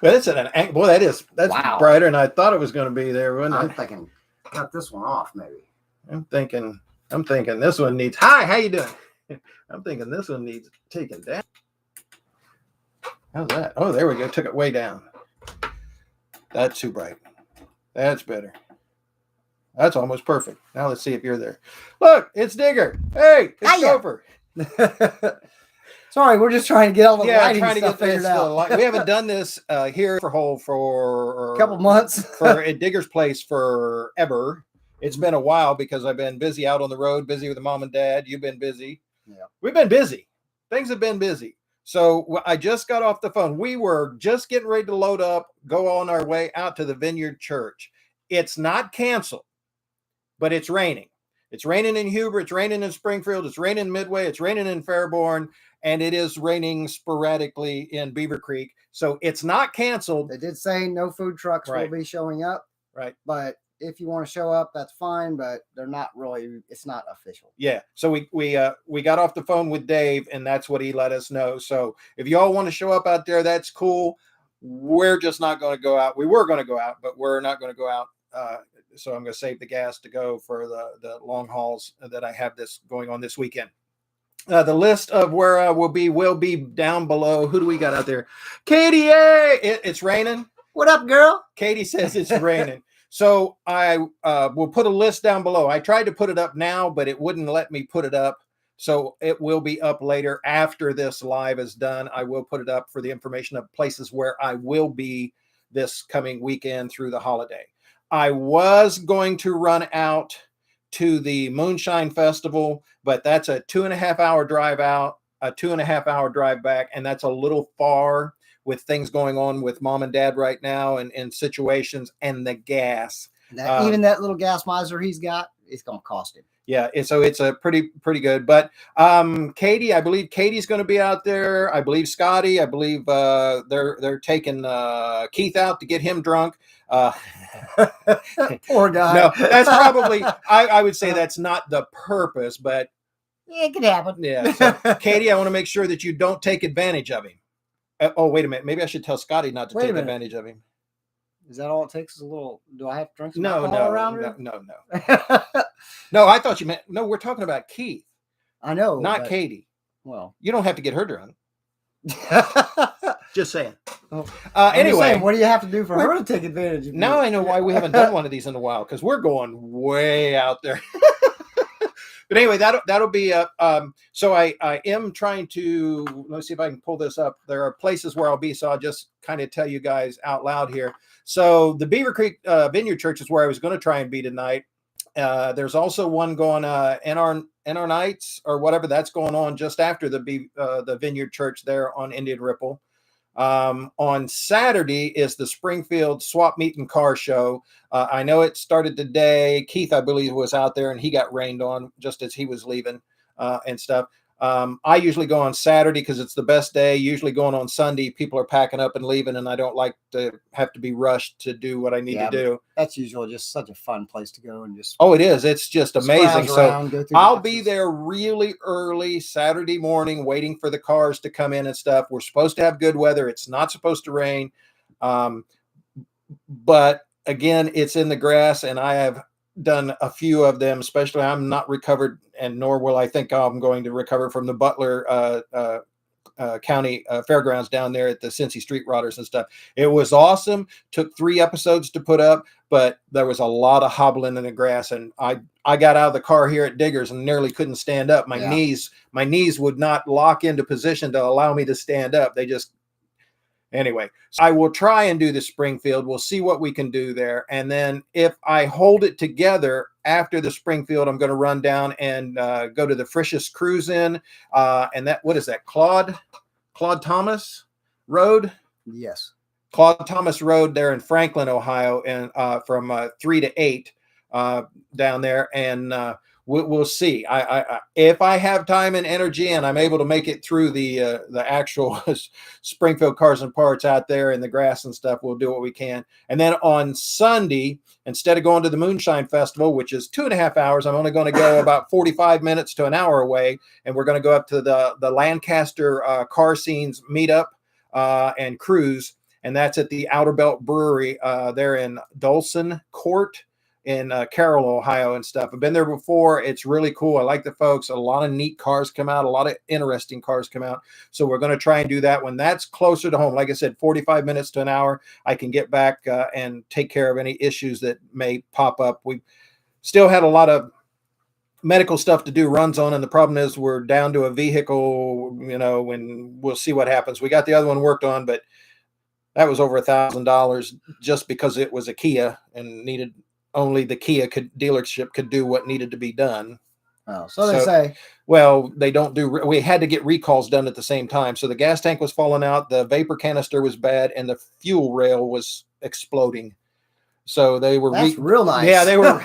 Well, that's boy. That's Wow. brighter than I thought it was going to be there, wasn't I'm it? thinking, cut this one off, maybe. I'm thinking this one needs. Hi, how you doing? I'm thinking this one needs taken down. How's that? Oh, there we go. Took it way down. That's too bright. That's better. That's almost perfect. Now let's see if you're there. Look, it's Digger. Hey, it's Gopher. Sorry, we're just trying to get all the lighting trying to stuff get figured out. We haven't done this here for a couple months at Digger's place forever. It's been a while because I've been busy out on the road, busy with the mom and dad. You've been busy. Yeah, we've been busy. Things have been busy. So I just got off the phone. We were just getting ready to load up, go on our way out to the Vineyard Church. It's not canceled, but it's raining. It's raining in Huber. It's raining in Springfield. It's raining in Midway. It's raining in Fairborn. And it is raining sporadically in Beavercreek. So it's not canceled. They did say no food trucks will be showing up. Right. But if you want to show up, that's fine. But they're not really, it's not official. Yeah. So we got off the phone with Dave, and that's what he let us know. So if y'all want to show up out there, that's cool. We're just not going to go out. We were going to go out, but we're not going to go out. So I'm going to save the gas to go for the long hauls that I have this going on this weekend. The list of where I will be down below. Who do we got out there? Katie, it's raining. What up, girl? Katie says it's raining. So I will put a list down below. I tried to put it up now, but it wouldn't let me put it up. So it will be up later after this live is done. I will put it up for the information of places where I will be this coming weekend through the holiday. I was going to run out to the Moonshine Festival, but that's a 2.5 hour drive out, a 2.5 hour drive back, and that's a little far with things going on with mom and dad right now and situations and the gas. Even that little gas miser he's got, it's going to cost him. Yeah, so it's a pretty good. But Katie, I believe Katie's going to be out there. I believe Scotty. I believe they're taking Keith out to get him drunk. Poor guy. No, that's probably. I would say that's not the purpose, but it could happen. Yeah. So, Katie, I want to make sure that you don't take advantage of him. Oh, wait a minute. Maybe I should tell Scotty not to take advantage of him. Is that all it takes? Is a little? Do I have to drink some No. No. No, I thought you meant. No, we're talking about Keith. I know, not Katie. Well, you don't have to get her drunk. Just saying. Anyway, saying, what do you have to do for her to take advantage of you? Now I know why we haven't done one of these in a while, because we're going way out there. But anyway, that'll be so I am trying to, let's see if I can pull this up. There are places where I'll be, so I'll just kind of tell you guys out loud here. So the Beavercreek Vineyard Church is where I was going to try and be tonight. There's also one going NR Nights or whatever that's going on just after the Vineyard Church there on Indian Ripple. On Saturday is the Springfield Swap Meet and Car Show. I know it started today. Keith, I believe, was out there and he got rained on just as he was leaving and stuff. I usually go on Saturday because it's the best day. Usually going on Sunday, people are packing up and leaving, and I don't like to have to be rushed to do what I need to do. That's usually just such a fun place to go and just. Oh, it is. It's just amazing. So I'll be there really early Saturday morning, waiting for the cars to come in and stuff. We're supposed to have good weather. It's not supposed to rain. But again, it's in the grass, and I have done a few of them, especially I'm not recovered, and nor will I think I'm going to recover from the Butler County Fairgrounds down there at the Cincy Street Rodders and stuff. It was awesome. Took 3 episodes to put up, but there was a lot of hobbling in the grass, and I got out of the car here at Diggers and nearly couldn't stand up. My knees would not lock into position to allow me to stand up. They just Anyway, so I will try and do the Springfield. We'll see what we can do there. And then if I hold it together after the Springfield, I'm going to run down and go to the Frisch's Cruise In. And that, what is that? Claude Thomas Rd? Yes. Claude Thomas Rd there in Franklin, Ohio, and from 3 to 8 down there. And we'll see. If I have time and energy and I'm able to make it through the actual Springfield Cars and Parts out there in the grass and stuff, we'll do what we can. And then on Sunday, instead of going to the Moonshine Festival, which is 2.5 hours, I'm only going to go about 45 minutes to an hour away. And we're going to go up to the Lancaster car scenes meetup and cruise. And that's at the Outerbelt Brewery. They're in Dolson Court in Carroll, Ohio and stuff. I've been there before. It's really cool. I like the folks. A lot of neat cars come out. A lot of interesting cars come out. So we're going to try and do that when that's closer to home. Like I said, 45 minutes to an hour. I can get back and take care of any issues that may pop up. We still had a lot of medical stuff to do runs on, and the problem is we're down to a vehicle, and we'll see what happens. We got the other one worked on, but that was over $1,000 just because it was a Kia and needed only the Kia dealership could do what needed to be done. Oh, so they say. Well, they don't do. We had to get recalls done at the same time. So the gas tank was falling out, the vapor canister was bad, and the fuel rail was exploding. So they were real nice. Yeah, they were.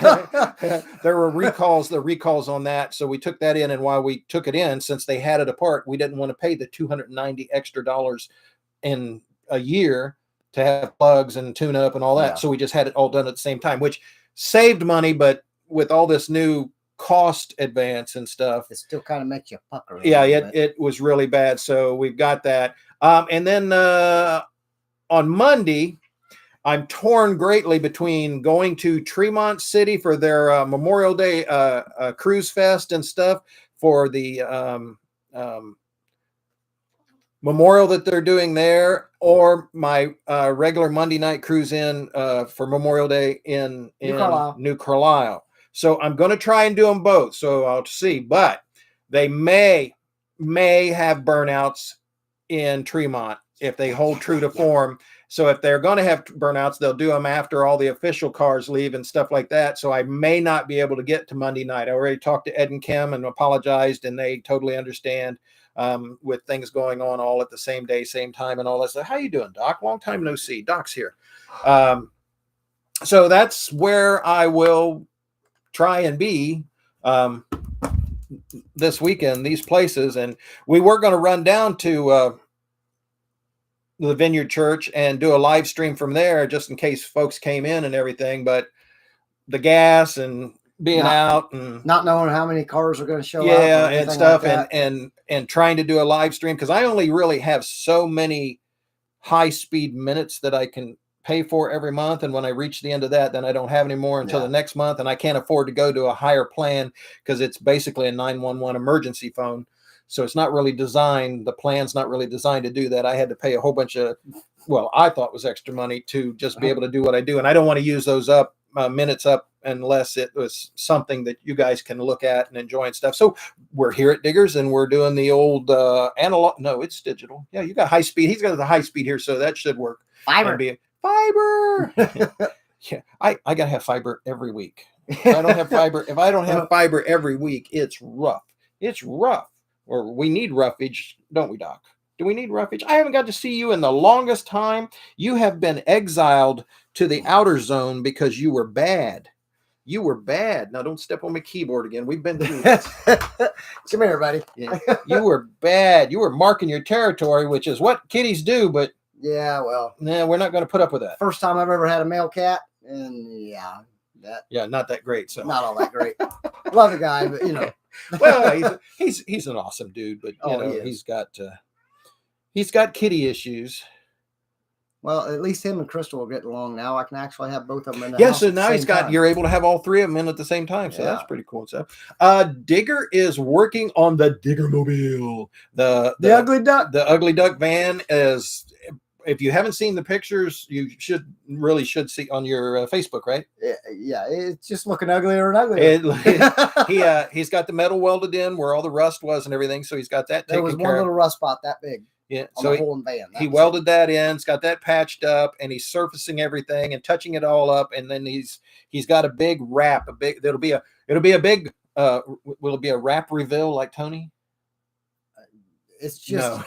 There were recalls on that. So we took that in, and while we took it in, since they had it apart, we didn't want to pay the $290 extra in a year to have plugs and tune up and all that. Yeah. So we just had it all done at the same time, which saved money, but with all this new cost advance and stuff, it still kind of makes you pucker. Yeah, it was really bad. So we've got that. And then on Monday, I'm torn greatly between going to Tremont City for their Memorial Day cruise fest and stuff for the memorial that they're doing there, or my regular Monday night cruise in for Memorial Day in New Carlisle. So I'm going to try and do them both. So I'll see, but they may have burnouts in Tremont if they hold true to form. So if they're going to have burnouts, they'll do them after all the official cars leave and stuff like that. So I may not be able to get to Monday night. I already talked to Ed and Kim and apologized, and they totally understand with things going on all at the same day, same time, and all that. So how you doing, Doc? Long time no see. Doc's here. So that's where I will try and be this weekend, these places. And we were going to run down to the Vineyard Church and do a live stream from there just in case folks came in and everything, but the gas and being out and not knowing how many cars are going to show up and stuff, like and trying to do a live stream, because I only really have so many high-speed minutes that I can pay for every month, and when I reach the end of that, then I don't have any more until the next month, and I can't afford to go to a higher plan because it's basically a 911 emergency phone. So it's not really designed, the plan's not really designed to do that. I had to pay a whole bunch of, I thought was extra money to just be able to do what I do. And I don't want to use those minutes up unless it was something that you guys can look at and enjoy and stuff. So we're here at Diggers and we're doing the old analog. No, it's digital. Yeah, you got high speed. He's got the high speed here, so that should work. Fiber. Yeah, I got to have fiber every week. If I don't have fiber every week, it's rough. It's rough. Or we need roughage, don't we, Doc? Do we need roughage? I haven't got to see you in the longest time. You have been exiled to the outer zone because you were bad. You were bad. Now, don't step on my keyboard again. We've been through this. Come here, buddy. Yeah. You were bad. You were marking your territory, which is what kitties do, but yeah, well, we're not going to put up with that. First time I've ever had a male cat, and not that great. So not all that great. Love the guy, but well, he's an awesome dude, but he's got kitty issues. Well, at least him and Crystal will get along now. I can actually have both of them in the house. So now you're able to have all three of them in at the same time. So that's pretty cool stuff. Digger is working on the Digger Mobile. The ugly duck. The ugly duck van is. If you haven't seen the pictures, you should see on your Facebook, right? Yeah, it's just looking uglier and uglier. He's got the metal welded in where all the rust was and everything, so he's got that taken care of. There was one little rust spot that big. Yeah, on the whole van. He welded that in. It's got that patched up, and he's surfacing everything and touching it all up. And then he's got a big wrap. It'll be a big. Will it be a wrap reveal like Tony? It's just,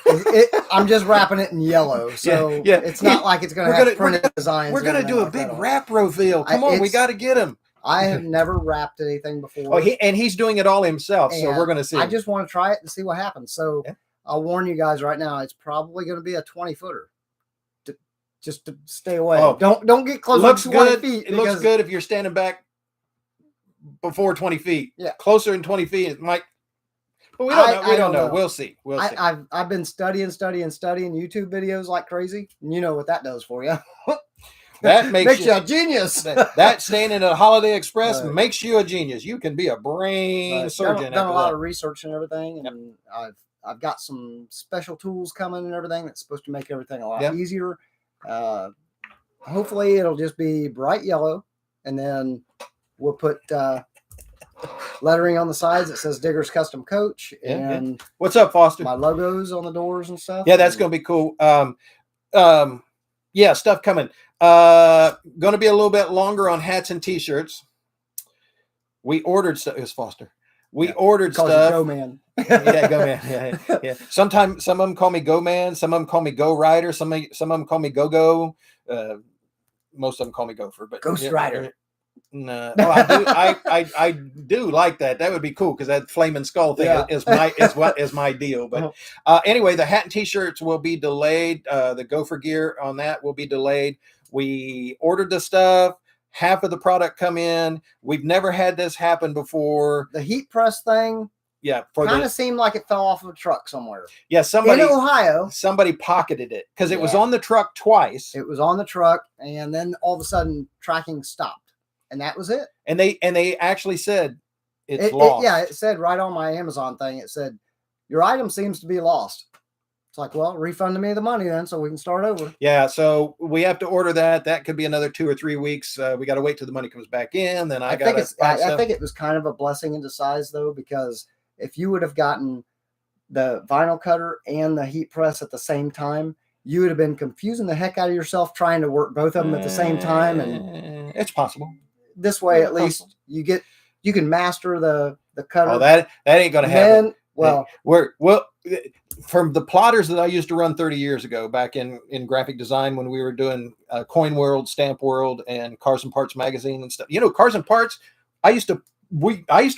I'm just wrapping it in yellow. So it's not like it's going to have printed designs. We're going to do a big wrap reveal. Come on, we got to get him. I have never wrapped anything before. He's doing it all himself. So we're going to see. I just want to try it and see what happens. So I'll warn you guys right now, it's probably going to be a 20-footer. Just to stay away. Oh, don't get close to 20 feet. It looks good if you're standing back before 20 feet. Yeah. Closer than 20 feet, it might But we don't know. We don't know. We'll see. We'll see. I've been studying YouTube videos like crazy. And you know what that does for you. That makes you a genius. That staying in a Holiday Express makes you a genius. You can be a brain surgeon. Done a lot of research and everything, and I've got some special tools coming and everything that's supposed to make everything a lot easier. Hopefully, it'll just be bright yellow, and then we'll put lettering on the sides that says Digger's Custom Coach. And what's up, Foster? My logos on the doors and stuff. Yeah, that's going to be cool. Yeah, stuff coming. Going to be a little bit longer on hats and T-shirts. We ordered stuff. It was Foster. We ordered stuff. Go Man. Yeah, Go Man. Yeah. Sometimes some of them call me Go Man. Some of them call me Go Rider. Some of them call me Go. Most of them call me Gopher. But Ghost Rider. No, I do like that. That would be cool because that flaming skull thing is my deal. But anyway, the hat and T-shirts will be delayed. The Gopher gear on that will be delayed. We ordered the stuff. Half of the product come in. We've never had this happen before. The heat press thing. Yeah, kind of seemed like it fell off of a truck somewhere. Yeah, in Ohio. Somebody pocketed it because it was on the truck twice. It was on the truck, and then all of a sudden tracking stopped, and that was it. And they actually said it's lost. It said right on my Amazon thing. It said your item seems to be lost. It's like, well, refund me the money then, so we can start over. Yeah, so we have to order that. That could be another 2 or 3 weeks. We got to wait till the money comes back in. Then I think it was kind of a blessing in disguise though, because if you would have gotten the vinyl cutter and the heat press at the same time, you would have been confusing the heck out of yourself trying to work both of them at the same time. And it's possible. This way, at least you can master the cutter. Oh, that ain't gonna happen. Well, from the plotters that I used to run 30 years ago, back in graphic design, when we were doing Coin World, Stamp World, and Cars and Parts magazine and stuff. You know, Cars and Parts. I used to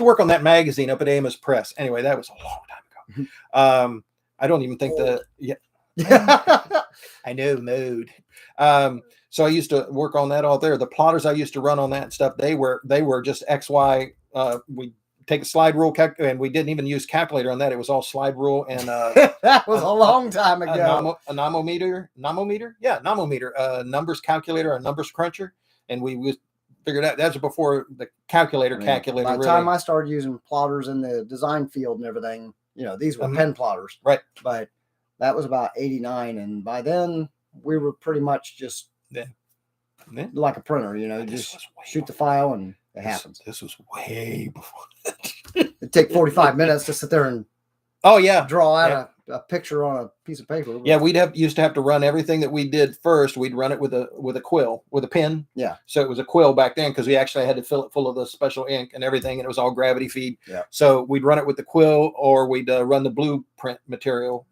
work on that magazine up at Amos Press. Anyway, that was a long time ago. I don't even think I know mode. So I used to work on that all there. The plotters I used to run on that and stuff, they were just XY. We take a slide rule and we didn't even use calculator on that. It was all slide rule and that was a long time ago. A nomometer, numbers calculator, a numbers cruncher, and we figured out that's before the calculator. By the time I started using plotters in the design field and everything, these were pen plotters, right? But that was about 89, and by then we were pretty much just like a printer, just shoot the file and it happens. This was way before. It'd take 45 minutes to sit there and draw out a picture on a piece of paper. Yeah, used to have to run everything that we did first. We'd run it with a quill, with a pen. Yeah. So it was a quill back then because we actually had to fill it full of the special ink and everything, and it was all gravity feed. Yeah. So we'd run it with the quill, or we'd run the blueprint material.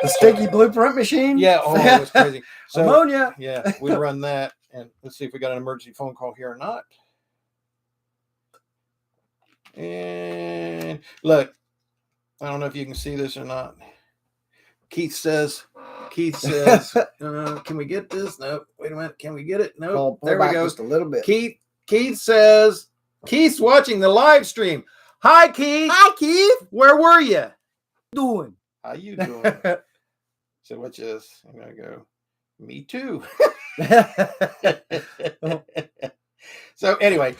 The sticky blueprint machine. Yeah. Oh, it was crazy. So, ammonia. Yeah, we'd run that, and let's see if we got an emergency phone call here or not. And look, I don't know if you can see this or not. Keith says, can we get this? No, wait a minute. Can we get it? No, there we go. Just a little bit. Keith says, Keith's watching the live stream. Hi, Keith. Hi, Keith. Where were you? Doing? How you doing? So what's this? I'm going to go, me too. So anyway,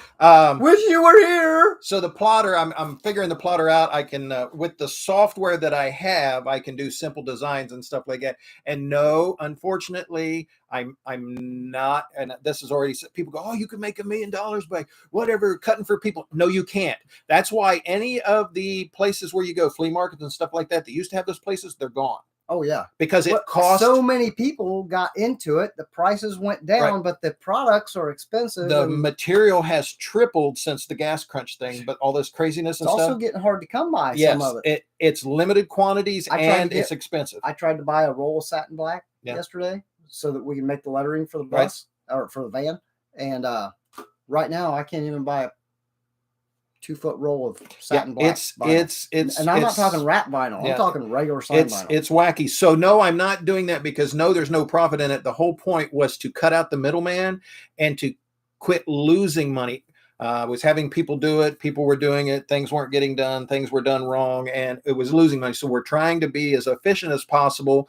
wish you were here. So the plotter, I'm figuring the plotter out. I can with the software that I have, I can do simple designs and stuff like that. And no, unfortunately, I'm not. And this is already people go, oh, you can make $1 million by whatever cutting for people. No, you can't. That's why any of the places where you go, flea markets and stuff like that, that used to have those places, they're gone. Oh yeah, because it cost so many people got into it. The prices went down, but the products are expensive. The material has tripled since the gas crunch thing, but all this craziness and it's stuff. also getting hard to come by. Yes, some of it. It's limited quantities and it's expensive. I tried to buy a roll of satin black yesterday so that we can make the lettering for the bus or for the van. And right now, I can't even buy a 2-foot roll of satin black. It's and I'm not talking wrap vinyl. I'm talking regular satin vinyl. It's wacky. So no, I'm not doing that because there's no profit in it. The whole point was to cut out the middleman and to quit losing money. Was having people do it. People were doing it. Things weren't getting done. Things were done wrong, and it was losing money. So we're trying to be as efficient as possible.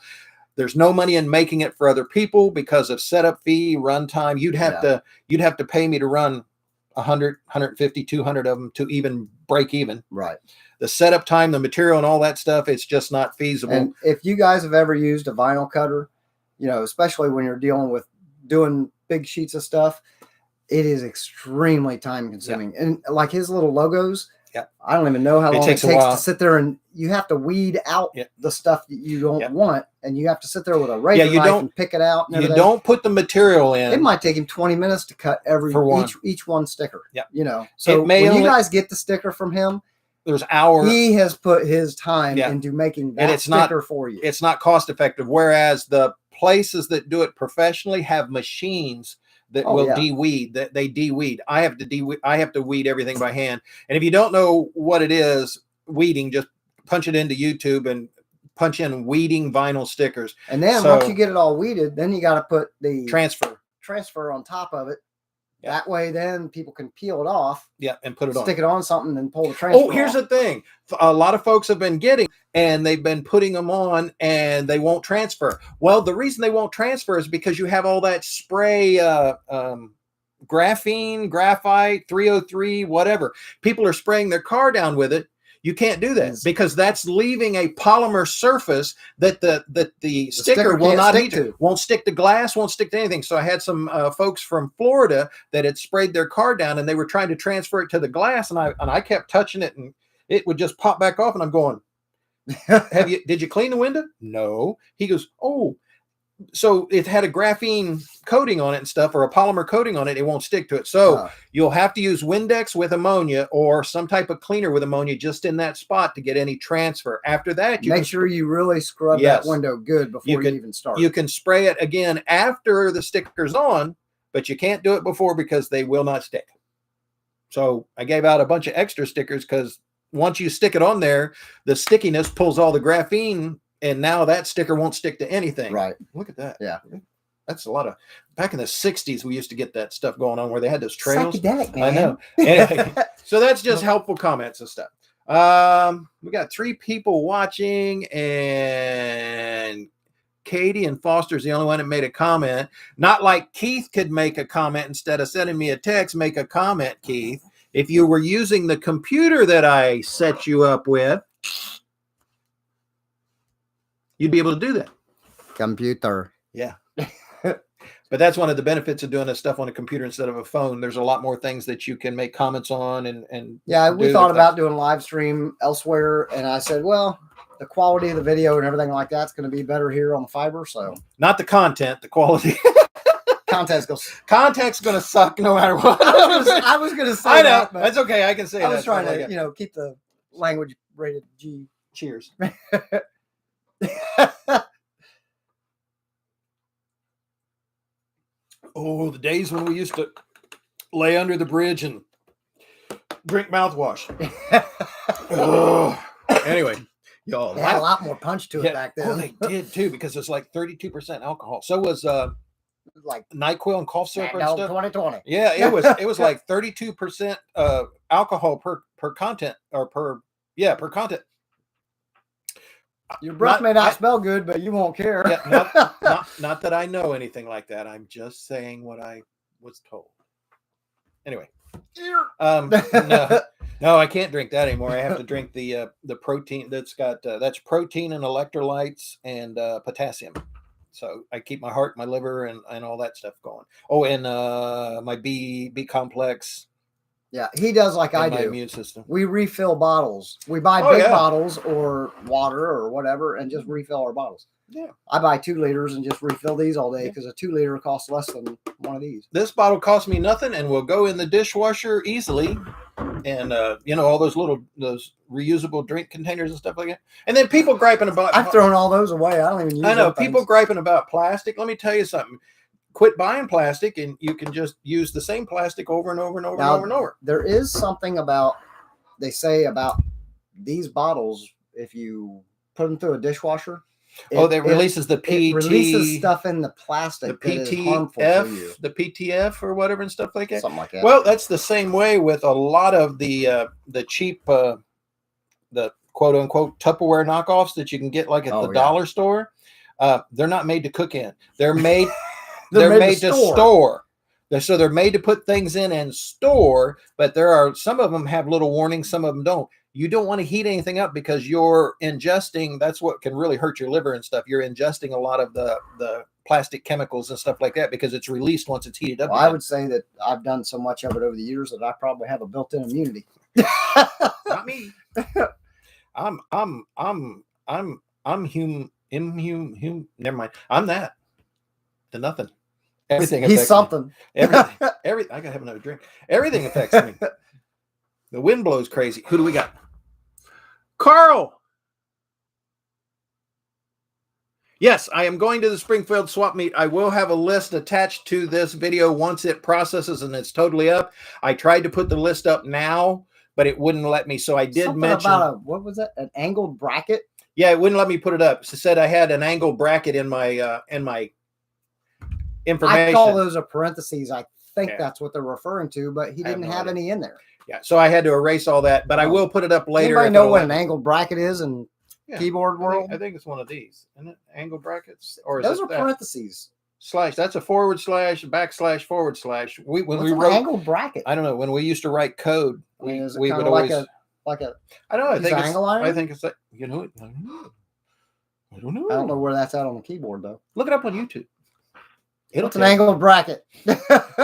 There's no money in making it for other people because of setup fee, run time. You'd have to pay me to run 100, 150, 200 of them to even break even. Right. The setup time, the material, and all that stuff, it's just not feasible. And if you guys have ever used a vinyl cutter, especially when you're dealing with doing big sheets of stuff, it is extremely time consuming. And like his little logos, I don't even know how long it takes to sit there, and you have to weed out the stuff that you don't want, and you have to sit there with a razor knife and pick it out. And you don't put the material in. It might take him 20 minutes to cut each one sticker. Yeah. So when you guys get the sticker from him, there's hours. He has put his time into making that sticker for you. It's not cost effective. Whereas the places that do it professionally have machines that will de-weed. That they de-weed. I have to weed everything by hand. And if you don't know what it is, weeding, just punch it into YouTube and punch in weeding vinyl stickers. And then once you get it all weeded, then you got to put the transfer on top of it. That way, then people can peel it off. And put it on. Stick it on something and pull the transfer here's the thing. A lot of folks have been getting, and they've been putting them on, and they won't transfer. Well, the reason they won't transfer is because you have all that spray, graphene, graphite, 303, whatever. People are spraying their car down with it. You can't do that because that's leaving a polymer surface that the sticker will not stick to. Won't stick to glass, won't stick to anything. So I had some folks from Florida that had sprayed their car down, and they were trying to transfer it to the glass, and I kept touching it, and it would just pop back off, and I'm going, did you clean the window? No. He goes, oh. So it had a graphene coating on it and stuff, or a polymer coating on it. It won't stick to it. So you'll have to use Windex with ammonia or some type of cleaner with ammonia just in that spot to get any transfer. After that, make sure you really scrub that window good before you even start. You can spray it again after the sticker's on, but you can't do it before because they will not stick. So I gave out a bunch of extra stickers because once you stick it on there, the stickiness pulls all the graphene. And now that sticker won't stick to anything. Right. Look at that. Yeah. That's a lot of, back in the 60s, we used to get that stuff going on where they had those trails. Psychedelic, man. I know. Anyway, so that's just helpful comments and stuff. We got 3 people watching, and Katie and Foster's the only one that made a comment. Not like Keith could make a comment instead of sending me a text, make a comment, Keith. If you were using the computer that I set you up with, you'd be able to do that. Computer. Yeah. But that's one of the benefits of doing this stuff on a computer instead of a phone. There's a lot more things that you can make comments on and we thought about doing live stream elsewhere, and I said, well, the quality of the video and everything like that's going to be better here on the fiber. So not the content, the quality. Content's going to suck no matter what. I was going to say I know. That's okay. I can say that. I was trying to, keep the language rated G. Cheers. Oh, the days when we used to lay under the bridge and drink mouthwash. Anyway, y'all, they had a lot more punch to it back then. Oh, they did too, because it's like 32% alcohol. So was like NyQuil and cough syrup and stuff. 2020. Yeah, it was like 32% alcohol per content or per content. Your breath may not smell good, but you won't care. Not that I know anything like that. I'm just saying what I was told. Anyway, no, I can't drink that anymore. I have to drink the protein that's got that's protein and electrolytes and potassium. So I keep my heart, my liver, and all that stuff going. Oh, and my B complex. Yeah, he does like I do. Immune system. We refill bottles. We buy big bottles or water or whatever and just refill our bottles. Yeah. I buy 2 liters and just refill these all day because a 2 liter costs less than one of these. This bottle costs me nothing and will go in the dishwasher easily. And, all those reusable drink containers and stuff like that. And then people griping about... I've thrown all those away. I don't even use I know. People griping about plastic. Let me tell you something. Quit buying plastic, and you can just use the same plastic over and over and over and over and over. There is something they say about these bottles, if you put them through a dishwasher, That releases the PT. It releases stuff in the plastic the that is harmful to you. The PTF or whatever and stuff like that. Something like that. Well, that's the same way with a lot of the cheap, the quote unquote Tupperware knockoffs that you can get like at the dollar store. They're not made to cook in. They're made. they're made to store. So they're made to put things in and store. But some of them have little warnings. Some of them don't. You don't want to heat anything up because you're ingesting. That's what can really hurt your liver and stuff. You're ingesting a lot of the plastic chemicals and stuff like that because it's released once it's heated up. Well, I would say that I've done so much of it over the years that I probably have a built-in immunity. Not me. I'm human. Never mind. I'm that. To nothing. Everything. He's something. Everything. I gotta have another drink. Everything affects me. The wind blows crazy. Who do we got? Carl. Yes, I am going to the Springfield swap meet. I will have a list attached to this video once it processes and it's totally up. I tried to put the list up now, but it wouldn't let me. So I did mention about what was that? An angled bracket? Yeah, it wouldn't let me put it up. It said I had an angled bracket in my information. I call those a parentheses. I think that's what they're referring to, but he didn't have any in there. Yeah, so I had to erase all that, but I will put it up later. Anybody know what an angled bracket is in keyboard world? I think it's one of these, isn't it? Angle brackets, or is those are parentheses? Slash. That's a forward slash, backslash, forward slash. We wrote angled bracket. I don't know. When we used to write code, we would always like a. I don't know. I think it's like I don't know. I don't know where that's at on the keyboard though. Look it up on YouTube. It's an angled bracket.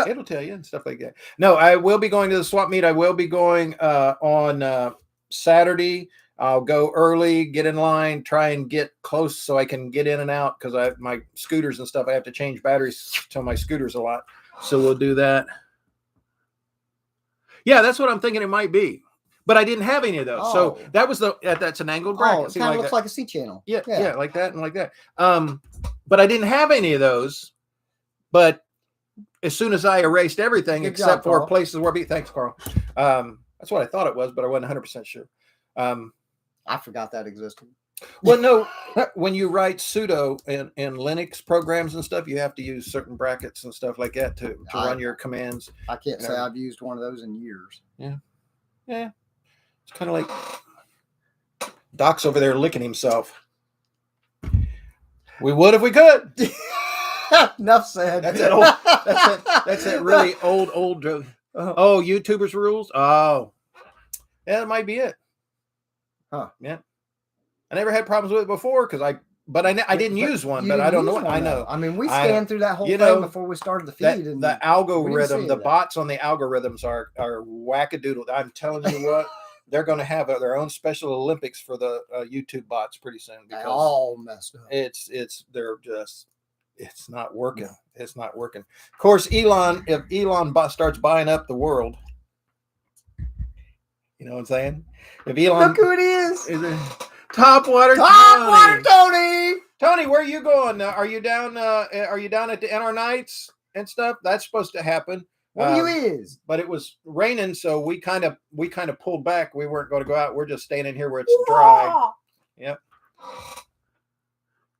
It'll tell you and stuff like that. No, I will be going to the swap meet. I will be going on Saturday. I'll go early, get in line, try and get close so I can get in and out because my scooters and stuff, I have to change batteries to my scooters a lot. So we'll do that. Yeah, that's what I'm thinking it might be. But I didn't have any of those. So that was that's an angled bracket. It kind of looks like a C channel. Yeah, like that and like that. But I didn't have any of those. But as soon as I erased everything, except for places where thanks, Carl. That's what I thought it was, but I wasn't 100% sure. I forgot that existed. Well, no, when you write sudo in Linux programs and stuff, you have to use certain brackets and stuff like that to run your commands. I can't say I've used one of those in years. Yeah. It's kind of like Doc's over there licking himself. We would if we could. Enough said. That's that really old joke. Oh, YouTubers rules. Oh, yeah, that might be it. Huh? Yeah. I never had problems with it before because I didn't use one, but I don't know. I know. I mean, we scanned through that whole thing before we started the feed. And the algorithm, the bots on the algorithms are wackadoodle. I'm telling you what, they're going to have their own Special Olympics for the YouTube bots pretty soon. They all messed up. It's not working. No. It's not working. Of course, if Elon starts buying up the world, you know what I'm saying? If Elon, look who it is. Top water Tony. Tony, where are you going? Are you down at the NR Nights and stuff? That's supposed to happen. What is? But it was raining, so we kind of pulled back. We weren't going to go out. We're just staying in here where it's dry. Yep.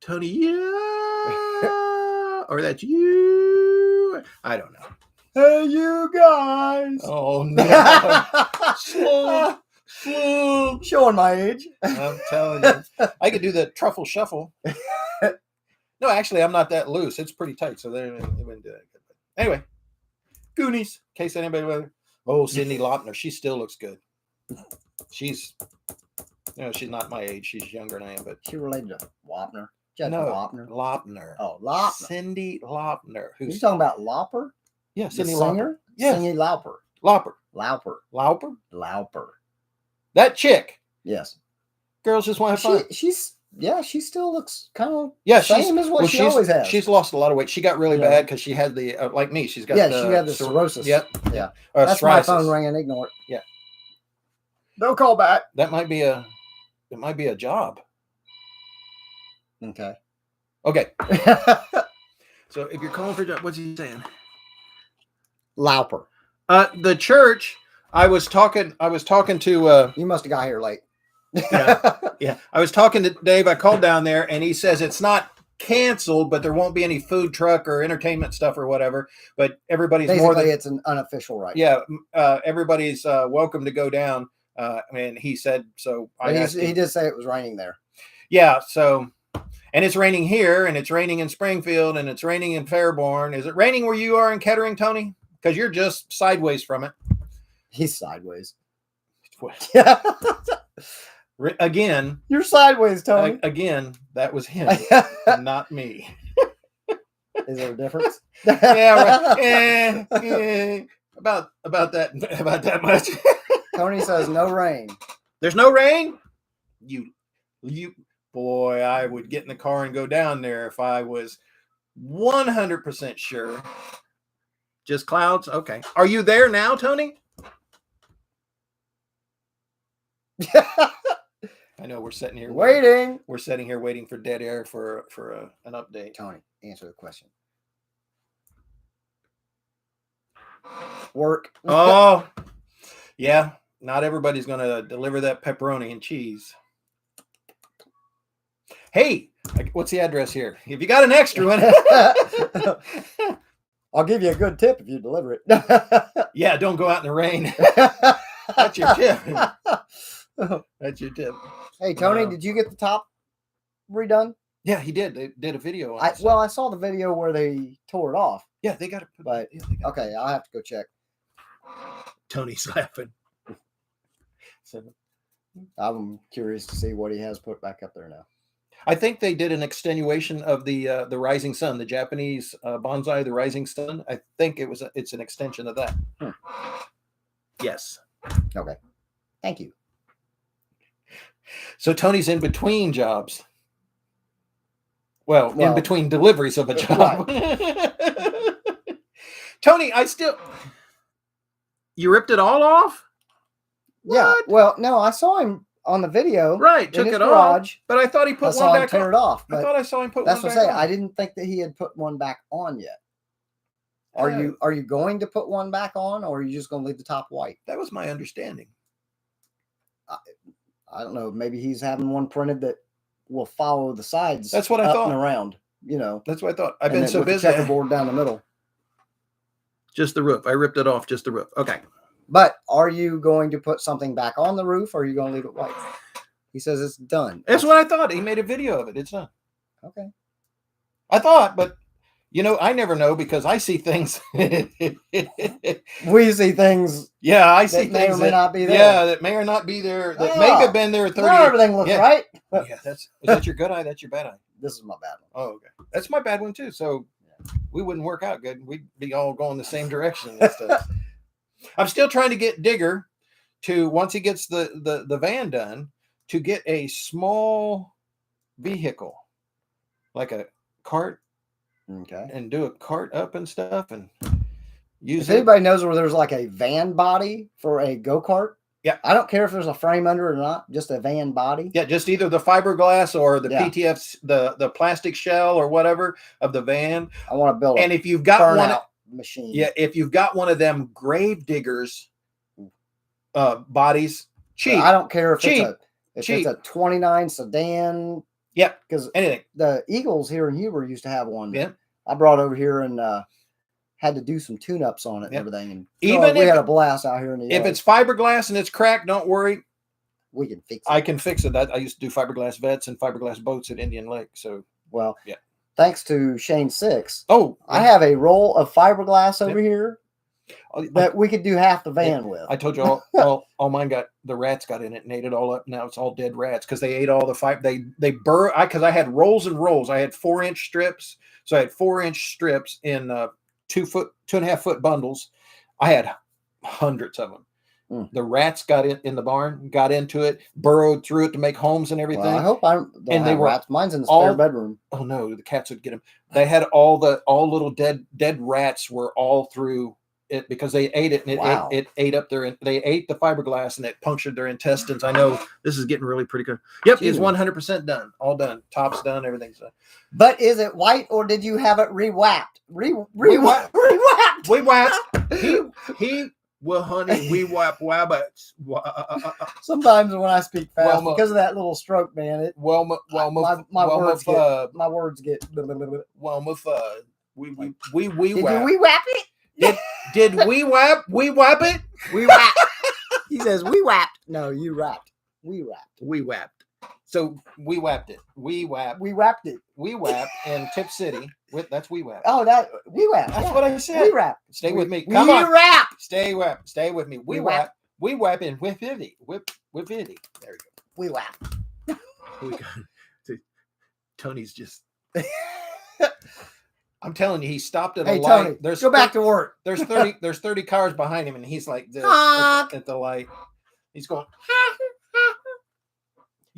Tony, yeah. Or that's you. I don't know. Hey, you guys. Oh, no. Slow. Showing my age. I'm telling you. I could do the Truffle Shuffle. No, actually, I'm not that loose. It's pretty tight, so they wouldn't do that. Anyway, Goonies. In case anybody... Oh, Cindy Laupner. She still looks good. She's not my age. She's younger than I am, but... She related to Laupner. Laupner. Oh, Laupner. Cindy Laupner. You talking about Lauper? Yeah, Cindy Lauper. Yeah. Cindy Lauper. Lauper. That chick. Yes. Girls just want to have fun. She still looks kind of same as what she always has. She's lost a lot of weight. She got really bad because she had the like me. She's got she had the cirrhosis. Yep. Yeah. That's my phone ringing. Ignore it. Yeah. Don't call back. That might be a job. Okay. So if you're calling for a job, what's he saying? Lauper. The church. I was talking to. You must have got here late. Yeah. I was talking to Dave. I called down there, and he says it's not canceled, but there won't be any food truck or entertainment stuff or whatever. But everybody's Basically, it's an unofficial right. Yeah, everybody's welcome to go down. And he said so. He did say it was raining there. Yeah. So, and it's raining here, and it's raining in Springfield, and it's raining in Fairborn. Is it raining where you are in Kettering, Tony? Because you're just sideways from it. He's sideways. Again, you're sideways, Tony. Again, that was him, not me. Is there a difference? Yeah, right. About that much. Tony says no rain. There's no rain. You, boy, I would get in the car and go down there if I was 100% sure. Just clouds. Okay. Are you there now, Tony? I know we're sitting here waiting. We're sitting here waiting for dead air for an update. Tony, answer the question. Work. Oh, yeah. Not everybody's going to deliver that pepperoni and cheese. Hey, what's the address here? If you got an extra one, I'll give you a good tip if you deliver it. Yeah, don't go out in the rain. That's your tip. That's your tip. Hey, Tony, did you get the top redone? Yeah, he did. They did a video on it. Well, I saw the video where they tore it off. Yeah, they got it. But okay, I'll have to go check. Tony's laughing. So, I'm curious to see what he has put back up there now. I think they did an extenuation of the rising sun, the Japanese bonsai, the rising sun. I think it's an extension of that. Yes. Okay. Thank you. So Tony's in between jobs. Well, in between deliveries of a job. Right. Tony, you ripped it all off? Yeah. What? Well, no, I saw him on the video. Right, took it off. But I thought he put one back on. Tear it off. I thought I saw him put one back on. That's what I'm saying. I didn't think that he had put one back on yet. Are you going to put one back on, or are you just going to leave the top white? That was my understanding. I don't know. Maybe he's having one printed that will follow the sides. That's what I thought. And around, That's what I thought. I've been so busy. The checkerboard down the middle. Just the roof. I ripped it off. Just the roof. Okay. But are you going to put something back on the roof, or are you going to leave it white? He says it's done. That's what I thought. He made a video of it. It's done. Okay. I thought, but I never know because I see things. We see things. Yeah, I see that may things or may not be there. Yeah, that may or not be there. That may have been there 30 years. Everything looks right. Yeah, is that your good eye? That's your bad eye. This is my bad one. Oh, okay. That's my bad one too. So we wouldn't work out good. We'd be all going the same direction and stuff. I'm still trying to get Digger to, once he gets the van done, to get a small vehicle, like a cart, and do a cart up and stuff, and use if anybody knows where there's like a van body for a go-kart, yeah, I don't care if there's a frame under it or not, just a van body. Yeah, just either the fiberglass or the PTF's, the plastic shell or whatever of the van. I want to build and if you've got one machine. Yeah, if you've got one of them grave diggers bodies, cheap. I don't care if cheap. It's a 29 sedan. Yep, because anything. The Eagles here in Huber used to have one. Yeah, I brought over here and had to do some tune-ups on it and everything. And even we had a blast out here in the yard. If it's fiberglass and it's cracked, don't worry. We can fix it. I can fix it. I used to do fiberglass vets and fiberglass boats at Indian Lake. So yeah. Thanks to Shane Six. Oh, I have a roll of fiberglass over here that we could do half the van with. I told you all mine the rats got in it and ate it all up. Now it's all dead rats because they ate all the fiber. They burr. Because I had rolls and rolls. I had 4-inch strips. So I had 4-inch strips in 2.5 foot bundles. I had hundreds of them. The rats got in the barn, got into it, burrowed through it to make homes and everything. Well, I hope I don't and they have were rats. Mine's in the spare bedroom. Oh no, the cats would get them. They had all little dead rats were all through it because they ate it and it ate up they ate the fiberglass and it punctured their intestines. I know this is getting really pretty good. Yep, it's 100% done. All done. Top's done. Everything's done. But is it white or did you have it re-whapped? We whapped. He Well, honey, we whap wabbits. Sometimes when I speak fast, Well, because of that little stroke, man, it my words get well, my fud. We Did whap. we whap it? Did we whap? We whap it. We whapped. He says we whapped. No, you wrapped. We wrapped. We whapped. So we whapped it. We whapped. We whapped it. We whapped in Tip City. That's we whapped. Oh, we whapped. That's what I said. We wrapped. Stay with me. We Come on. wrapped. Stay with me. We whap. We whap in with Vivi. With Vivi. There you go. We whapped. Tony's just. I'm telling you, he stopped at a Hey, light. Tony, go back to work. There's 30 cars behind him, and he's like this at the light. He's going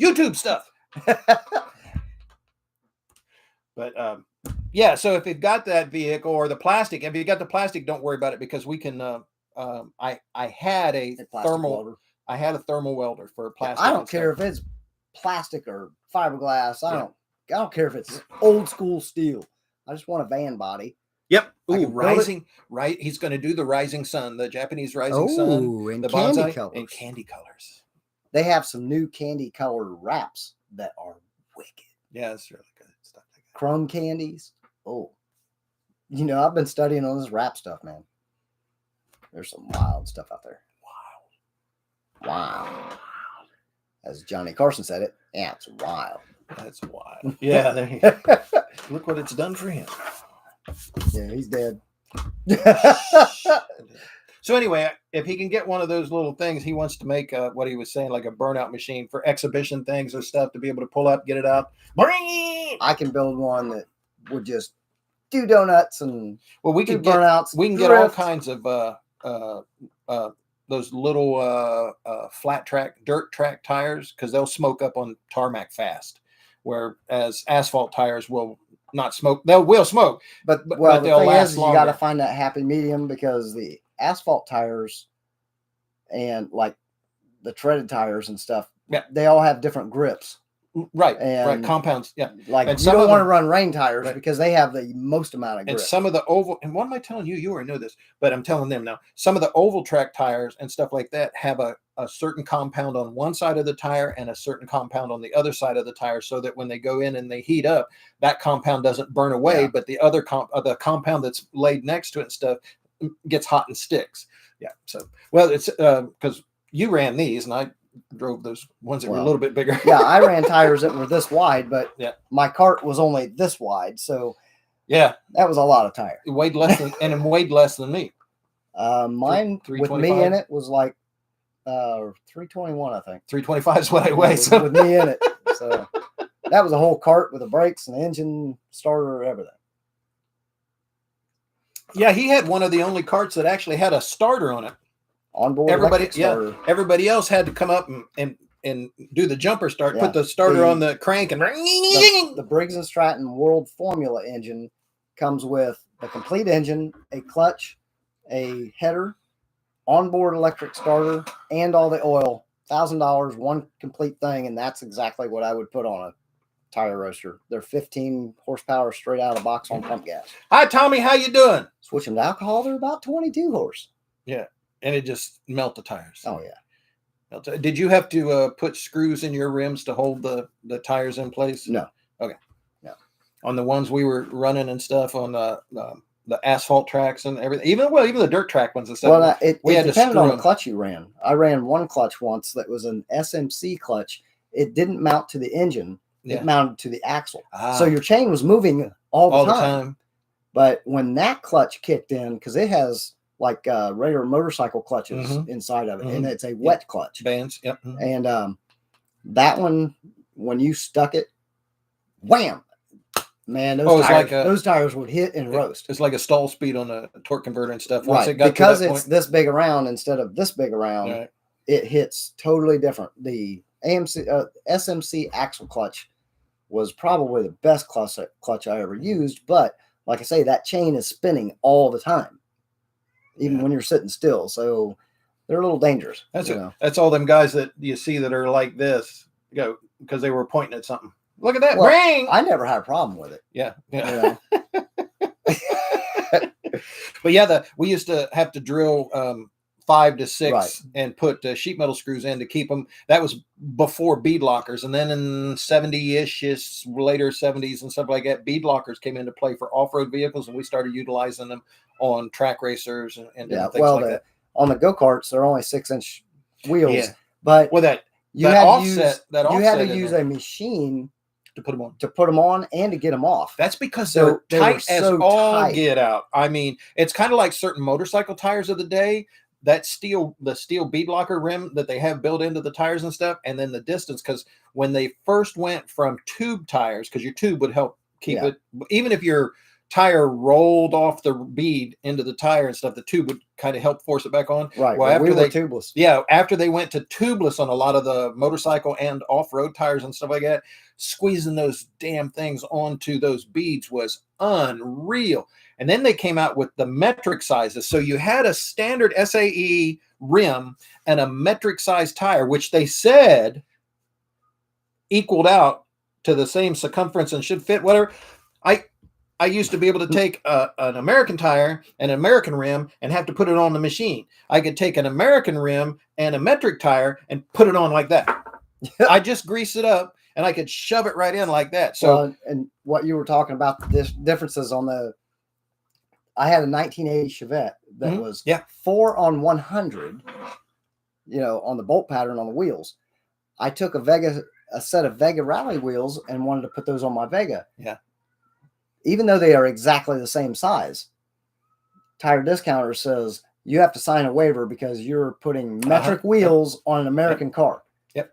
YouTube stuff. But yeah, so if you've got that vehicle or the plastic, if you got the plastic, don't worry about it because we can. I had a thermal welder. I had a thermal welder for plastic. I don't care if it's plastic or fiberglass. I don't care if it's old school steel. I just want a van body. Yep. Ooh, rising. Right. He's going to do the rising sun, the Japanese rising sun, in the candy bonsai, colors. and candy colors. They have some new candy color wraps that are wicked. Yeah, it's really good stuff. Like that. Crumb candies. Oh, I've been studying on this wrap stuff, man. There's some wild stuff out there. Wow. As Johnny Carson said it, yeah, it's wild. That's wild. Yeah, there you go. Look what it's done for him. Yeah, he's dead. So anyway, if he can get one of those little things, he wants to make what he was saying, like a burnout machine for exhibition things or stuff to be able to pull up, get it out. Bring it! I can build one that would just do donuts and we can burnouts. We can get all kinds of those little flat track, dirt track tires because they'll smoke up on tarmac fast. Whereas asphalt tires will not smoke. Will smoke, but the they'll thing last is, longer. you got to find that happy medium because the asphalt tires and like the treaded tires and stuff, they all have different grips. Right, right. Compounds, yeah. Like and you don't want to run rain tires because they have the most amount of grip. And some of the oval, and what am I telling you? You already know this, but I'm telling them now. Some of the oval track tires and stuff like that have a certain compound on one side of the tire and a certain compound on the other side of the tire, so that when they go in and they heat up, that compound doesn't burn away, but the other the compound that's laid next to it and stuff gets hot and sticks. Yeah. So, well, it's because you ran these and I drove those ones that were a little bit bigger. Yeah, I ran tires that were this wide, but my cart was only this wide, so that was a lot of tire. It weighed less than and weighed less than me. Mine with me in it was like 321, I think. 325 is what I weigh. So. With me in it, so that was a whole cart with the brakes and the engine, starter, everything. Yeah, he had one of the only carts that actually had a starter on it. Onboard everybody else had to come up and do the jumper start, put the starter on the crank, and the Briggs & Stratton World Formula engine comes with the complete engine, a clutch, a header, onboard electric starter, and all the oil. $1,000, one complete thing, and that's exactly what I would put on a tire roaster. They're 15 horsepower straight out of the box on pump gas. Hi, Tommy, how you doing? Switch them to alcohol, they're about 22 horse. Yeah. And it just melt the tires. Oh, yeah. Did you have to put screws in your rims to hold the tires in place? No. Okay. No. On the ones we were running and stuff on the asphalt tracks and everything, even the dirt track ones and stuff. Well, it depended on the clutch you ran. I ran one clutch once that was an SMC clutch. It didn't mount to the engine. It mounted to the axle. So your chain was moving all the time. But when that clutch kicked in, because it has like regular motorcycle clutches inside of it, and it's a wet clutch. Bands, And that one, when you stuck it, wham! Man, those tires would hit and roast. It's like a stall speed on a torque converter and stuff. Once it got because to that it's point, this big around instead of this big around, it hits totally different. The SMC axle clutch was probably the best clutch I ever used, but like I say, that chain is spinning all the time. Even when you're sitting still. So they're a little dangerous. That's all them guys that you see that are like this go because they were pointing at something. Look at that ring. I never had a problem with it. Yeah. But yeah, we used to have to drill 5 to 6 Right. and put sheet metal screws in to keep them. That was before bead lockers. And then in 70-ish, later 70s and stuff like that, bead lockers came into play for off-road vehicles, and we started utilizing them on track racers and different things like that. On the go-karts, they're only 6-inch wheels. Yeah. But Well, you that had offset, you had to use a machine to put them on. to put them on and to get them off. That's because So they're they were tight as so all tight. get out. I mean, it's kind of like certain motorcycle tires of the day. That the steel bead locker rim that they have built into the tires and stuff, and then the distance, because when they first went from tube tires, because your tube would help keep it, even if your tire rolled off the bead into the tire and stuff, the tube would kind of help force it back on. Right. Well, after we were they tubeless. Yeah, after they went to tubeless on a lot of the motorcycle and off-road tires and stuff like that, squeezing those damn things onto those beads was unreal. And then they came out with the metric sizes. So you had a standard SAE rim and a metric size tire, which they said equaled out to the same circumference and should fit whatever. I used to be able to take an American tire and an American rim and have to put it on the machine. I could take an American rim and a metric tire and put it on like that. I just grease it up and I could shove it right in like that. So, and what you were talking about, the differences on I had a 1980 Chevette that was 4 on 100, on the bolt pattern on the wheels. I took a set of Vega Rally wheels and wanted to put those on my Vega. Yeah. Even though they are exactly the same size, Tire Discounter says you have to sign a waiver because you're putting metric wheels on an American car. Yep.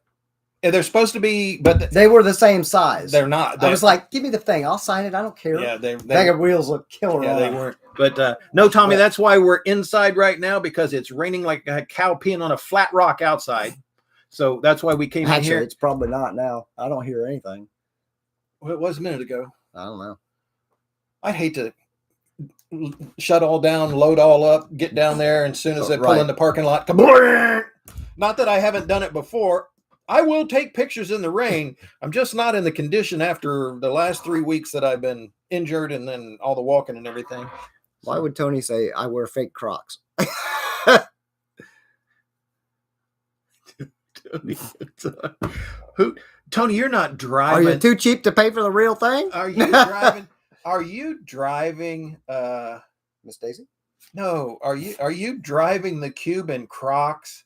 Yeah, they're supposed to be, but they were the same size. They're not. I was like, give me the thing. I'll sign it. I don't care. Yeah, Vega wheels look killer. Yeah, they weren't. But no, Tommy, that's why we're inside right now, because it's raining like a cow peeing on a flat rock outside. So that's why we came in here. It's probably not now. I don't hear anything. Well, it was a minute ago. I don't know. I'd hate to shut all down, load all up, get down there, and as soon as they pull in the parking lot, not that I haven't done it before. I will take pictures in the rain. I'm just not in the condition after the last 3 weeks that I've been injured and then all the walking and everything. Why would Tony say I wear fake Crocs? Tony, you're not driving. Are you too cheap to pay for the real thing? Are you driving? Are you driving? Miss Daisy? No. Are you driving the Cube in Crocs?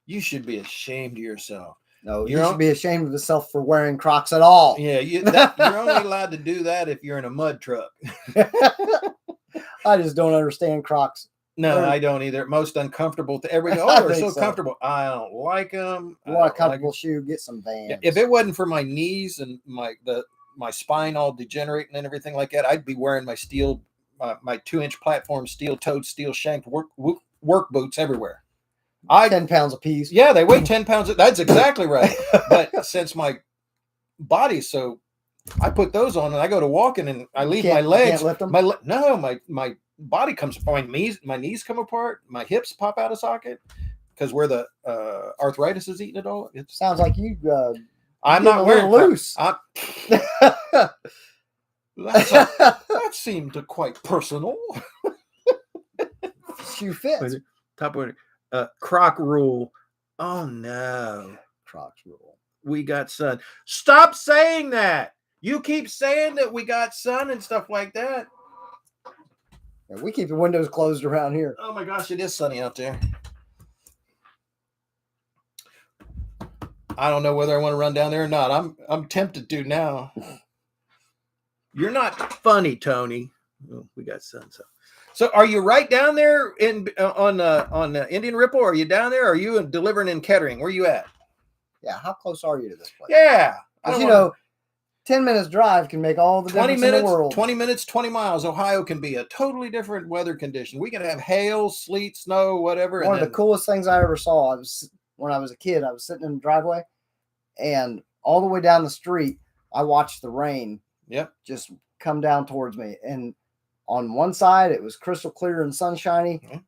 You should be ashamed of yourself. No, you should be ashamed of yourself for wearing Crocs at all. Yeah, you're only allowed to do that if you're in a mud truck. I just don't understand Crocs. No, I don't either. Most uncomfortable. Everybody, they're so comfortable. I don't like them. You want a comfortable shoe? Get some Vans. If it wasn't for my knees and my spine all degenerating and everything like that, I'd be wearing my steel, my 2-inch platform, steel-toed, steel-shanked work boots everywhere. 10 pounds a piece. Yeah, they weigh 10 pounds. That's exactly right. But since my body's so, I put those on and I go to walking and I leave my legs. You can't lift them? My body comes apart. My knees come apart. My hips pop out of socket because where the arthritis is eating it all. It sounds like you. I'm not wearing loose. That seemed quite personal. Shoe fits. Top order. Croc rule. Oh no. Crocs rule. We got sun. Stop saying that. You keep saying that we got sun and stuff like that. Yeah, we keep the windows closed around here. Oh my gosh, it is sunny out there. I don't know whether I want to run down there or not. I'm tempted to now. You're not funny, Tony. Oh, we got sun. So are you right down there on Indian Ripple? Are you down there? Or are you delivering in Kettering? Where are you at? Yeah, how close are you to this place? Yeah. 10 minutes drive can make all the difference in the world. 20 minutes, 20 miles. Ohio can be a totally different weather condition. We can have hail, sleet, snow, whatever. One of the coolest things I ever saw, when I was a kid, I was sitting in the driveway, and all the way down the street, I watched the rain just come down towards me. And on one side, it was crystal clear and sunshiny. Mm-hmm.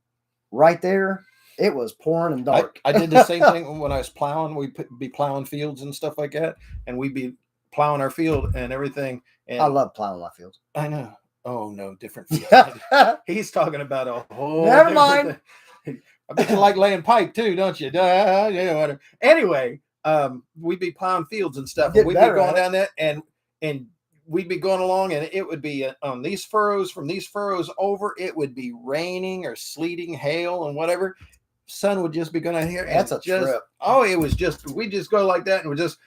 Right there, it was pouring and dark. I did the same thing when I was plowing. We'd be plowing fields and stuff like that, and we'd be plowing our field and everything. And I love plowing my fields. I know. Oh no, different field. He's talking about a whole. Never mind. I bet you like laying pipe too, don't you? Yeah, whatever. Anyway, we'd be plowing fields and stuff. And we'd be going down there, and we'd be going along, and it would be on these furrows. From these furrows over, it would be raining or sleeting, hail, and whatever. Sun would just be going to here. That's a trip. Oh, it was just, we'd just go like that, and we'd just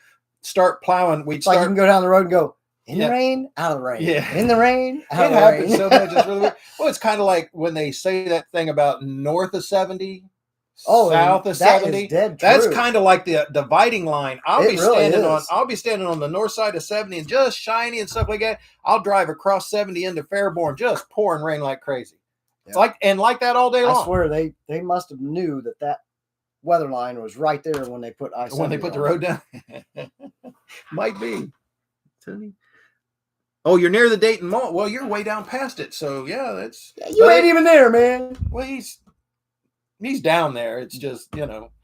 start plowing. It's like you can go down the road and go, in the rain, out of the rain. Yeah. In the rain, out of the rain. It happens so much. It's really weird. Well, it's kind of like when they say that thing about north of 70, south of 70. That's kind of like the dividing line. I'll be standing on the north side of 70 and just shiny and stuff like that. I'll drive across 70 into Fairborn, just pouring rain like crazy. It's like that all day long. I swear they must have knew that weather line was right there when they put I-70 when they put the road down. Might be. Oh, you're near the Dayton Mall. Well, you're way down past it, so yeah, that's you ain't even there, man. Well, he's down there. It's just,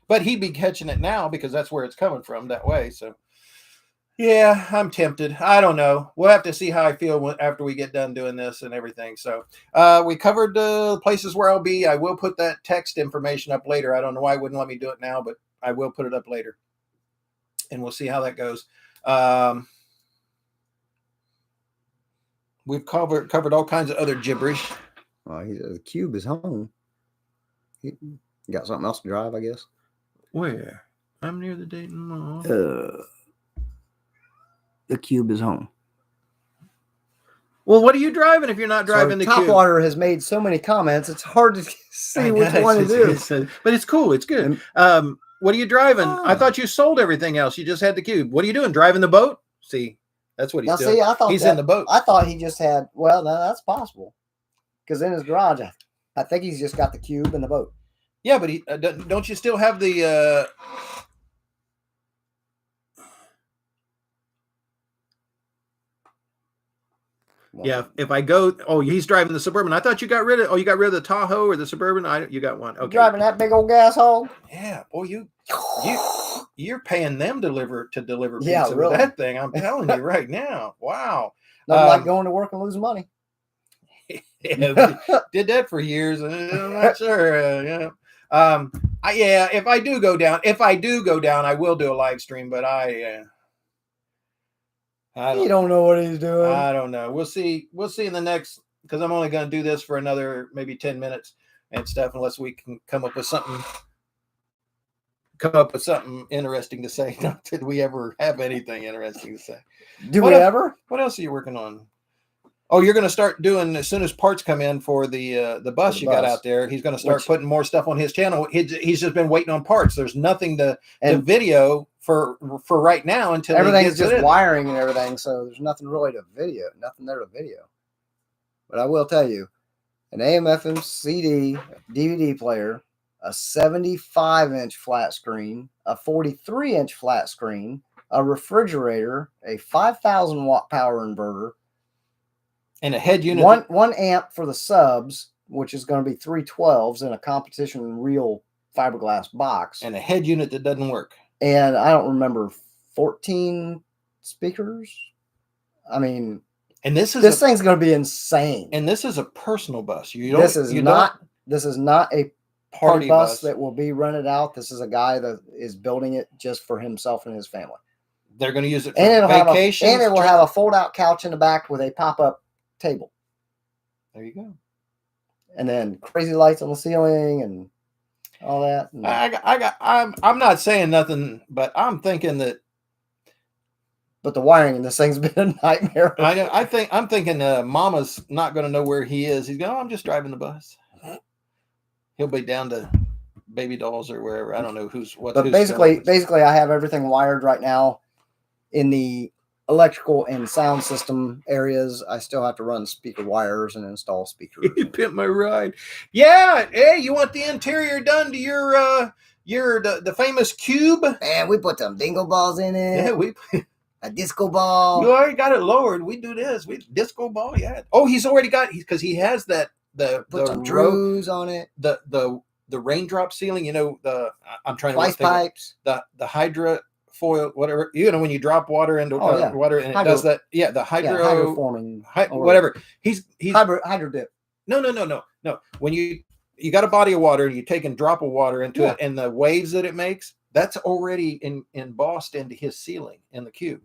but he'd be catching it now because that's where it's coming from that way. So yeah, I'm tempted. I don't know. We'll have to see how I feel after we get done doing this and everything. So we covered the places where I'll be. I will put that text information up later. I don't know why it wouldn't let me do it now, but I will put it up later, and we'll see how that goes. We've covered all kinds of other gibberish. Well, the cube is home. He got something else to drive, I guess. Where? I'm near the Dayton Mall. The cube is home. Well, what are you driving if you're not driving the cube? Topwater has made so many comments, it's hard to see which one it is. But it's cool. It's good. What are you driving? I thought you sold everything else. You just had the cube. What are you doing? Driving the boat? See, that's what he's doing. See, I thought he's in the boat. I thought he just had, well, no, that's possible. Because in his garage, I think he's just got the cube and the boat. Yeah, but he don't you still have the... Yeah, if I go, he's driving the Suburban. I thought you got rid of the Tahoe or the Suburban. You got one. Okay. Driving that big old gas hole. Yeah, boy, you're paying them to deliver pizza really. With that thing. I'm telling you right now. Wow. Nothing like going to work and losing money. Yeah, did that for years. I'm not sure. If I do go down, I will do a live stream. But you don't know what he's doing. I don't know. We'll see in the next, because I'm only going to do this for another maybe 10 minutes and stuff, unless we can come up with something interesting to say. Not that we ever have anything interesting to say. Ever? What else are you working on? Oh, you're going to start doing, as soon as parts come in for the bus got out there, he's going to start putting more stuff on his channel. He's just been waiting on parts. There's nothing to video for right now until everything's just wiring and everything. So there's nothing really nothing there to video. But I will tell you, an AM/FM CD DVD player, a 75-inch flat screen, a 43-inch flat screen, a refrigerator, a 5,000 watt power inverter, and a head unit. One amp for the subs, which is going to be 312s in a competition real fiberglass box. And a head unit that doesn't work. And I don't remember, 14 speakers. I mean, and this thing's going to be insane. And this is a personal bus. This is not a party bus that will be rented out. This is a guy that is building it just for himself and his family. They're going to use it for vacations. And it will have a fold-out couch in the back with a pop-up table. There you go. And then crazy lights on the ceiling and all that. I'm not saying nothing, but I'm thinking that. But the wiring in this thing's been a nightmare. I'm thinking Mama's not going to know where he is. He's going, I'm just driving the bus. He'll be down to Baby Dolls or wherever. I don't know what. But basically, I have everything wired right now in the electrical and sound system areas. I still have to run speaker wires and install speakers. You pimped my ride. Yeah. Hey, you want the interior done to your the famous cube? Man, we put some dingo balls in it. Yeah, a disco ball. You already got it lowered. We do this. Disco ball. Yeah. Oh, he's already got, because he has that put some Drews on it. The raindrop ceiling. I'm trying to ice pipes. The hydra foil, whatever, when you drop water into water and it does that. Yeah, the hydroforming, whatever. He's hydro dip. No. When you got a body of water, and you take a drop of water into Yeah. it, and the waves that it makes, that's already embossed into his ceiling in the cube.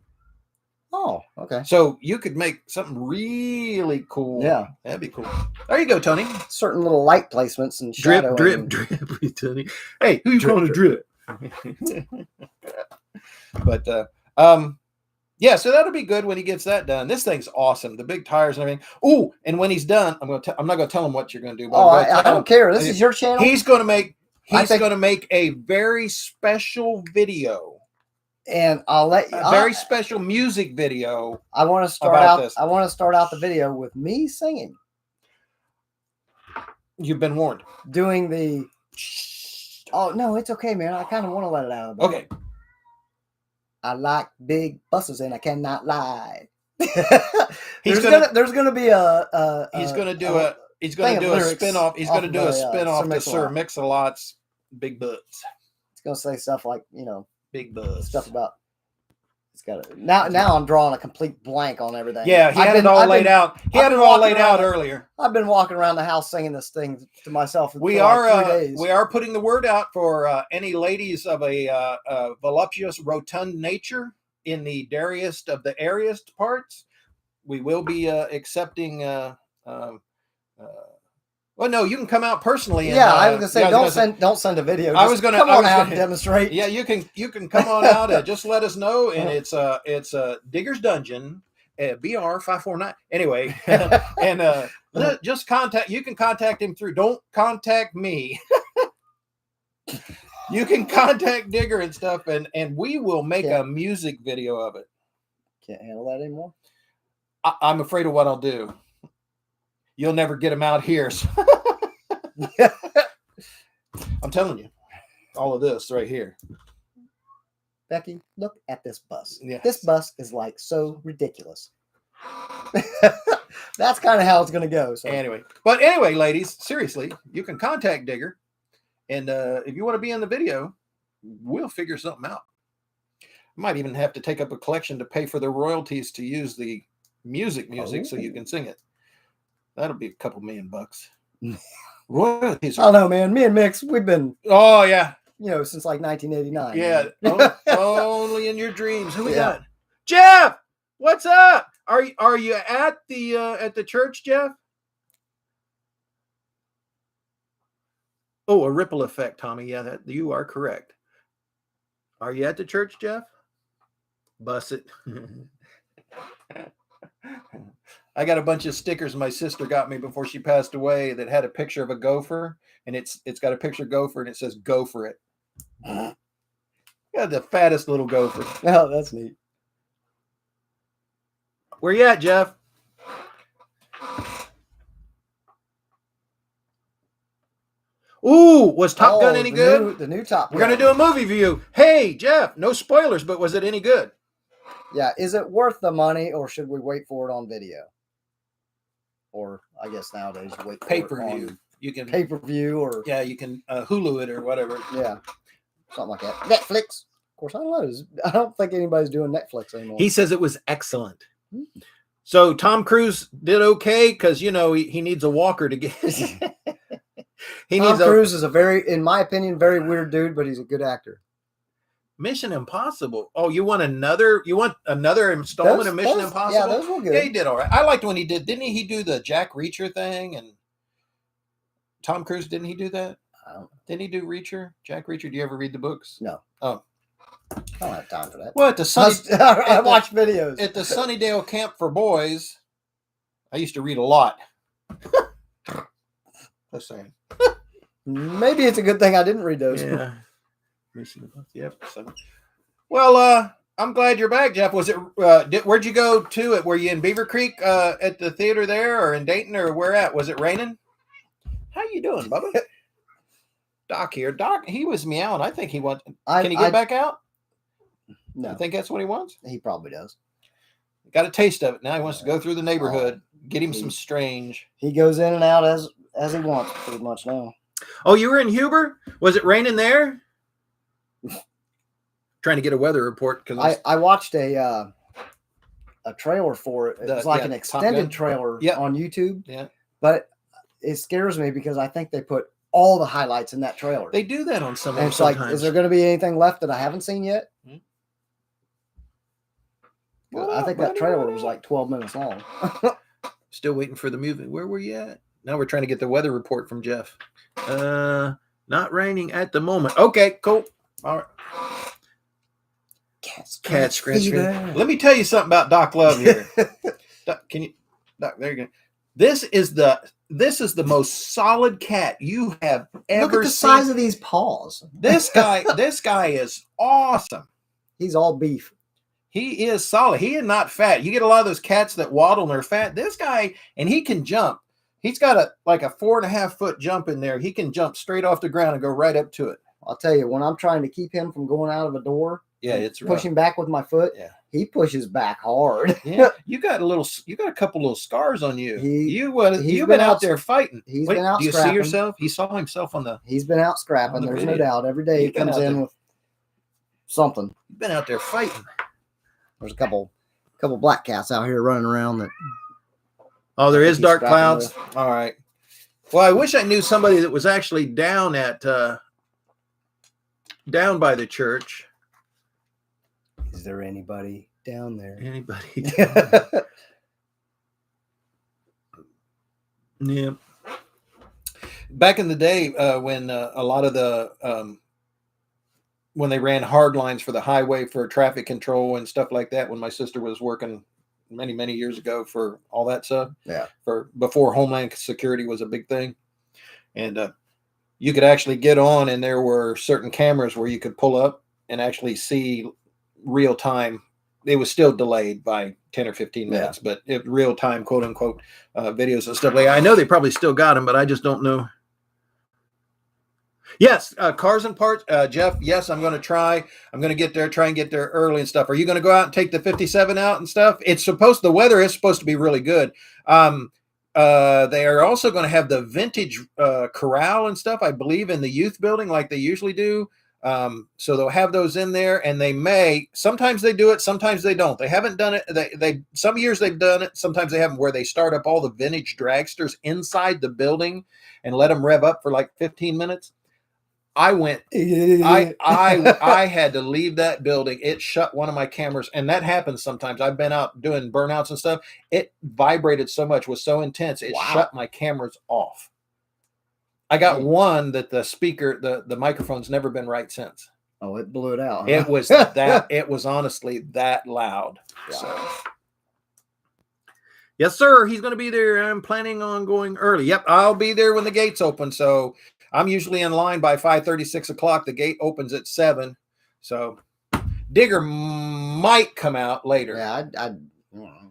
Oh, okay. So you could make something really cool. Yeah. That'd be cool. There you go, Tony. Certain little light placements and shadowing. Drip, Tony. Hey, who you calling a drip? But yeah, so that'll be good when he gets that done. This thing's awesome. The big tires and everything. Oh, and when he's done, I'm not gonna tell him what you're gonna do. But I don't care. This is your channel. He's gonna make a very special video. And I'll let you. A very special music video. I want to start about out. this. I want to start out the video with me singing. You've been warned. Doing the. Oh no, it's okay, man. I kind of want to let it out. Okay. I like big buses, and I cannot lie. There's gonna be a. He's gonna do a spin-off. He's gonna do a spin-off to Sir Mix-a-Lot's Big Butts. It's gonna say stuff like, Big Butts. stuff about. It's got it. Now I'm drawing a complete blank on everything. Yeah, he had it all laid out. He had it all laid out earlier. I've been walking around the house singing this thing to myself. We are 3 days. We are putting the word out for any ladies of a voluptuous, rotund nature in the dariest of the airiest parts. We will be accepting. Well, no, you can come out personally. And, I was gonna say don't send a video. I was gonna come on out and demonstrate. Yeah, you can come on out and just let us know. And it's Digger's Dungeon, BR 549. Anyway, and just contact. You can contact him through. Don't contact me. You can contact Digger and stuff, and we will make a music video of it. Can't handle that anymore. I'm afraid of what I'll do. You'll never get him out here. So. I'm telling you, all of this right here. Becky, look at this bus. Yes. This bus is like so ridiculous. That's kind of how it's going to go. So. Anyway, ladies, seriously, you can contact Digger. And if you want to be in the video, we'll figure something out. Might even have to take up a collection to pay for the royalties to use the music so you can sing it. That'll be a couple $1 million. Royalties. I don't know, man. Me and Mix, we've been. Oh yeah. Since like 1989. Yeah. Only in your dreams. Who we got? Jeff, what's up? Are you at the church, Jeff? Oh, a ripple effect, Tommy. Yeah, that you are correct. Are you at the church, Jeff? Bus it. I got a bunch of stickers my sister got me before she passed away that had a picture of a gopher, and it's got a picture of gopher and it says "Go for it." Yeah, the fattest little gopher. Oh, that's neat. Where you at, Jeff? Ooh, was Top Gun any good? The new Top Gun. We're gonna do a movie review. Hey, Jeff, no spoilers, but was it any good? Yeah, is it worth the money, or should we wait for it on video? Or I guess nowadays you wait for pay-per-view. You can pay-per-view, or you can Hulu it or whatever. Yeah, something like that. Netflix. Of course, I don't know. I don't think anybody's doing Netflix anymore. He says it was excellent. So Tom Cruise did okay because he needs a walker to get. Tom Cruise is in my opinion, very weird dude, but he's a good actor. Mission Impossible. Oh, you want another installment of Mission Impossible? Yeah, those were good. Yeah, he did all right. I liked when he did. Didn't he do the Jack Reacher thing? And Tom Cruise, didn't he do that? Didn't he do Reacher? Jack Reacher? Do you ever read the books? No. Oh. I don't have time for that. Well, I watch videos. At the Sunnydale Camp for Boys, I used to read a lot. Just saying. Maybe it's a good thing I didn't read those. Yeah. Yep. So. Well, I'm glad you're back, Jeff. Was it? Where'd you go to it? Were you in Beavercreek at the theater there, or in Dayton, or where at? Was it raining? How you doing, Bubba? Doc here. Doc, he was meowing. I think he wants. Can he get back out? No. I think that's what he wants. He probably does. Got a taste of it. Now he wants to go through the neighborhood. Get him some strange. He goes in and out as he wants, pretty much now. Oh, you were in Huber? Was it raining there? Trying to get a weather report because I watched a trailer for it. It was like an extended trailer on YouTube. Yeah, but it scares me because I think they put all the highlights in that trailer. They do that on some of and them it's like, sometimes. is there going to be anything left that I haven't seen yet? What I up, think buddy? that trailer What was up? like 12 minutes long. Still waiting for the movie. Where were you at? Now we're trying to get the weather report from Jeff. Not raining at the moment. Okay, cool. All right. Cat scratch fever. Let me tell you something about Doc Love here. Doc, Doc, there you go. This is the most solid cat you have ever Look at the seen. size of these paws. This guy is awesome. He's all beef. He is solid. He is not fat. You get a lot of those cats that waddle and they're fat. This guy, and he can jump. He's got a 4.5 foot jump in there. He can jump straight off the ground and go right up to it. I'll tell you, when I'm trying to keep him from going out of a door, Yeah, it's pushing back with my foot. Yeah, he pushes back hard. Yeah, you got a couple little scars on you. You've been out there fighting. He's been out. Do you scrapping. see yourself? He saw himself on the. He's been out scrapping. There's video. no doubt. Every day he comes in with something. You've been out there fighting. There's a couple black cats out here running around that. Oh, there is dark scrapping clouds. All right. Well, I wish I knew somebody that was actually down at down by the church. Is there anybody down there? Anybody? Yeah. Back in the day, when a lot of the when they ran hard lines for the highway for traffic control and stuff like that, when my sister was working many years ago for all that stuff, for before Homeland Security was a big thing, and you could actually get on, and there were certain cameras where you could pull up and actually see real time. It was still delayed by 10 or 15 minutes, but real time, quote unquote, videos and stuff like that. I know they probably still got them, but I just don't know. Yes, cars and parts, Jeff. Yes, I'm going to try. I'm going to try and get there early and stuff. Are you going to go out and take the 57 out and stuff? The weather is supposed to be really good. They are also going to have the vintage corral and stuff, I believe, in the youth building like they usually do. So they'll have those in there, and sometimes they do it, sometimes they don't. They haven't done it. They some years they've done it, sometimes they haven't, where they start up all the vintage dragsters inside the building and let them rev up for like 15 minutes. I had to leave that building. It shut one of my cameras, and that happens sometimes. I've been out doing burnouts and stuff. It vibrated so much, was so intense, it shut my cameras off. I got one that the speaker, the microphone's never been right since. Oh, it blew it out. It was that. It was honestly that loud. Yeah. So. Yes, sir. He's going to be there. I'm planning on going early. Yep, I'll be there when the gates open. So I'm usually in line by 5:30, 6 o'clock. The gate opens at 7. So Digger might come out later. Yeah, we'll